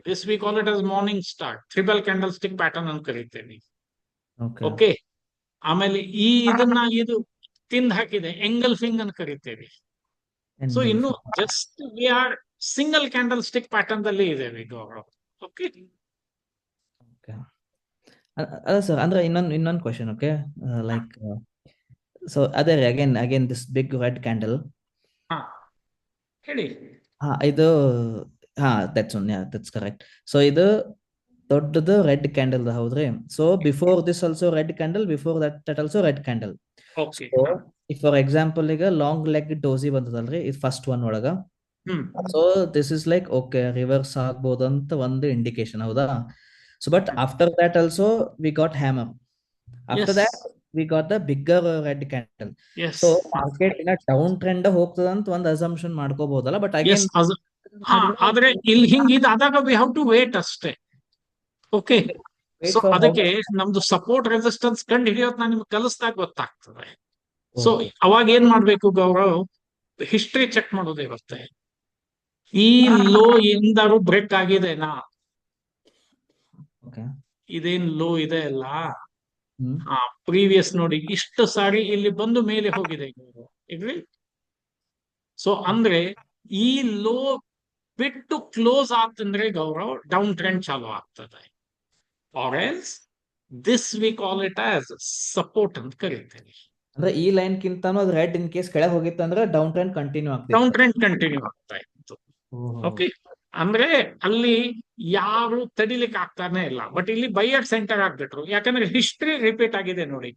This we call it as morning star, triple candle stick pattern ಅಂತ ಕರಿತೇವೆ. ಓಕೆ ಓಕೆ, ಆಮೇಲೆ ಇದನ್ನ ಇದು ತಿಂದ್ ಹಾಕಿದೆ, ಎಂಗಲ್ಫಿಂಗ್ ಅಂತ ಕರಿತೇವೆ. ಸೊ ಇನ್ನು just we are single candle stick pattern ದಲ್ಲಿ ಇದ್ದೇವೆ ಗೌರವ್. ಓಕೆ, ಅಲ್ಲ ಸರ್, ಅಂದ್ರೆ ಇನ್ನೊಂದು ಕ್ವಶನ್. ಓಕೆ, ಲೈಕ್ ಸೊ ಅದೇ again this big red candle. ಹಾ ಹೇಳಿ. ಇದು ದಟ್ಸ್ ಕರೆಕ್ಟ್. ಸೊ ಇದು ದೊಡ್ಡದು ರೆಡ್ ಕ್ಯಾಂಡಲ್ ಹೌದ್ರಿ? So before this also red candle, before that also red candle. Okay, ಈಗ ಫಾರ್ ಎಕ್ಸಾಂಪಲ್ ಈಗ ಲಾಂಗ್ ಲೆಗ್ ಡೋಸಿ ಬಂದದಲ್ರಿ, ಇದು ಫಸ್ಟ್ ಒನ್ ಒಳಗ. So this is like okay, reverse ಆಗ್ಬೋದಂತ ಒಂದು ಇಂಡಿಕೇಶನ್, ಹೌದಾ? So but after that also we got hammer. After that we got the bigger red candle. So market ಇನ್ನ ಡೌನ್ ಟ್ರೆಂಡ್ ಹೋಗ್ತದಂತ ಒಂದು ಅಸಂಪ್ಷನ್ ಮಾಡ್ಕೋಬಹುದಲ್ಲ, ಬಟ್ ಅಗೇನ್ ಆದ್ರೆ ಇಲ್ಲಿ ಹಿಂಗ್ ಇದಾದಾಗ ವಿ ಹ್ಯಾವ್ ಟು ವೇಟ್ ಅಷ್ಟೇ. ಓಕೆ, ಸೊ ಅದಕ್ಕೆ ನಮ್ದು ಸಪೋರ್ಟ್ ರೆಸಿಸ್ಟೆನ್ಸ್ ಕಂಡು ಹಿಡಿಯೋದು ನಾನು ನಿಮ್ಗೆ ಕಲಿಸ್ದಾಗ ಗೊತ್ತಾಗ್ತದೆ. ಸೊ ಅವಾಗ ಏನ್ ಮಾಡ್ಬೇಕು ಗೌರವ್, ಹಿಸ್ಟ್ರಿ ಚೆಕ್ ಮಾಡೋದಿರುತ್ತೆ. ಈ ಲೋ ಎಂದಾರು ಬ್ರೇಕ್ ಆಗಿದೆನಾ? ಇದೇನ್ ಲೋ ಇದೆ ಅಲ್ಲ, ಪ್ರೀವಿಯಸ್ ನೋಡಿ ಇಷ್ಟು ಸಾರಿ ಇಲ್ಲಿ ಬಂದು ಮೇಲೆ ಹೋಗಿದೆ ಗೌರವ್. ಸೊ ಅಂದ್ರೆ ಈ ಲೋ ಬಿಟ್ಟು ಕ್ಲೋಸ್ ಆಗ್ತಂದ್ರೆ ಗೌರವ್ ಡೌನ್ ಟ್ರೆಂಡ್ ಚಾಲು ಆಗ್ತದೆ. Or else this we call it as support ಅಂತ ಕರೀತೇವೆ. ಅಂದ್ರೆ ಈ ಲೈನ್ ಕಿಂತಾನು ಅದು ರೆಡ್ ಇನ್ ಕೇಸ್ ಕೆಳಗೆ ಹೋಗಿತ್ತು ಅಂದ್ರೆ ಡೌನ್ ಟ್ರೆಂಡ್ ಕಂಟಿನ್ಯೂ ಆಗ್ತದೆ. ಡೌನ್ ಟ್ರೆಂಡ್ ಕಂಟಿನ್ಯೂ ಆಗ್ತಾ ಇತ್ತು. ಓಕೆ, ಅಂದ್ರೆ ಅಲ್ಲಿ ಯಾರು ತಡಿಲಿಕ್ಕೆ ಆಗ್ತಾನೆ ಇಲ್ಲ. ಬಟ್ ಇಲ್ಲಿ ಬೈಯರ್ ಸೆಂಟರ್ ಆಗ್ಬಿಟ್ರು, ಯಾಕಂದ್ರೆ ಹಿಸ್ಟ್ರಿ ರಿಪೀಟ್ ಆಗಿದೆ ನೋಡಿ.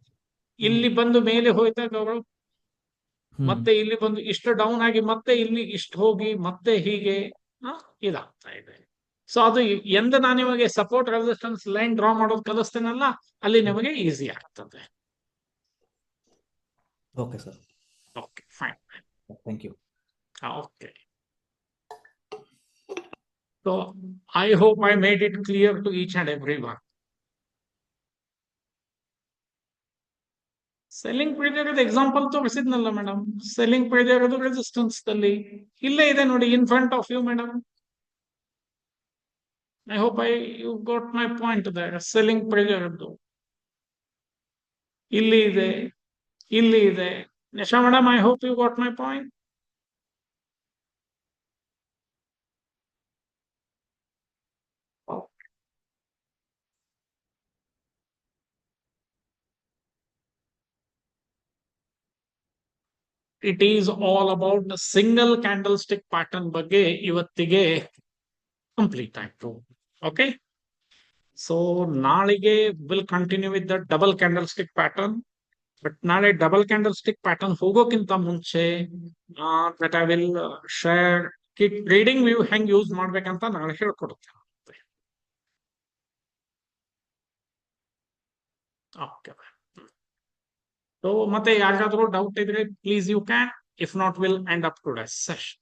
ಇಲ್ಲಿ ಬಂದು ಮೇಲೆ ಹೋಯ್ತಾಗ ಅವರು ಮತ್ತೆ ಇಲ್ಲಿ ಬಂದು ಇಷ್ಟು ಡೌನ್ ಆಗಿ ಮತ್ತೆ ಇಲ್ಲಿ ಇಷ್ಟು ಹೋಗಿ ಮತ್ತೆ ಹೀಗೆ ಇದಾಗ್ತಾ ಇದೆ. ಸೊ ಅದು ಎಂದ ನಾನು ನಿಮಗೆ ಸಪೋರ್ಟ್ ರೆಸಿಸ್ಟೆನ್ಸ್ ಲೈನ್ ಡ್ರಾ ಮಾಡೋದು ಕಲಿಸ್ತೇನಲ್ಲ, ಅಲ್ಲಿ ನಿಮಗೆ ಈಸಿ ಆಗ್ತದೆ. Okay sir. Okay, fine, thank you. Okay, so I hope I made it clear to each and everyone. Selling pressure example ತೋರಿಸಿದ್ನಲ್ಲ ಮೇಡಮ್, ಸೆಲ್ಲಿಂಗ್ ಪ್ರೆಷರ್ ಅದು ರೆಸಿಸ್ಟೆನ್ಸ್ ದಲ್ಲಿ ಇಲ್ಲೇ ಇದೆ ನೋಡಿ, in front of you madam. I hope you got my point there. Selling pressure ಅದು ಇಲ್ಲಿ ಇದೆ, ಇಲ್ಲಿ ಇದೆ. Nisha madam, I hope you got my point. It is all about the single candle stick pattern ಬಗ್ಗೆ ಇವತ್ತಿಗೆ ಕಂಪ್ಲೀಟ್ ಆಯ್ತು. ಓಕೆ, ಸೊ ನಾಳೆಗೆ will continue with the double candle stick pattern. But ನಾಳೆ ಡಬಲ್ ಕ್ಯಾಂಡಲ್ ಸ್ಟಿಕ್ ಪ್ಯಾಟರ್ನ್ ಹೋಗೋಕ್ಕಿಂತ ಮುಂಚೆ that I will share TradingView ಹೆಂಗ್ ಯೂಸ್ ಮಾಡ್ಬೇಕಂತ ನಾಳೆ ಹೇಳ್ಕೊಡುತ್ತೇನೆ. ಓಕೆ, ಸೊ ಮತ್ತೆ ಯಾರಿಗಾದ್ರೂ ಡೌಟ್ ಇದ್ರೆ please you can, if not will end up today's session.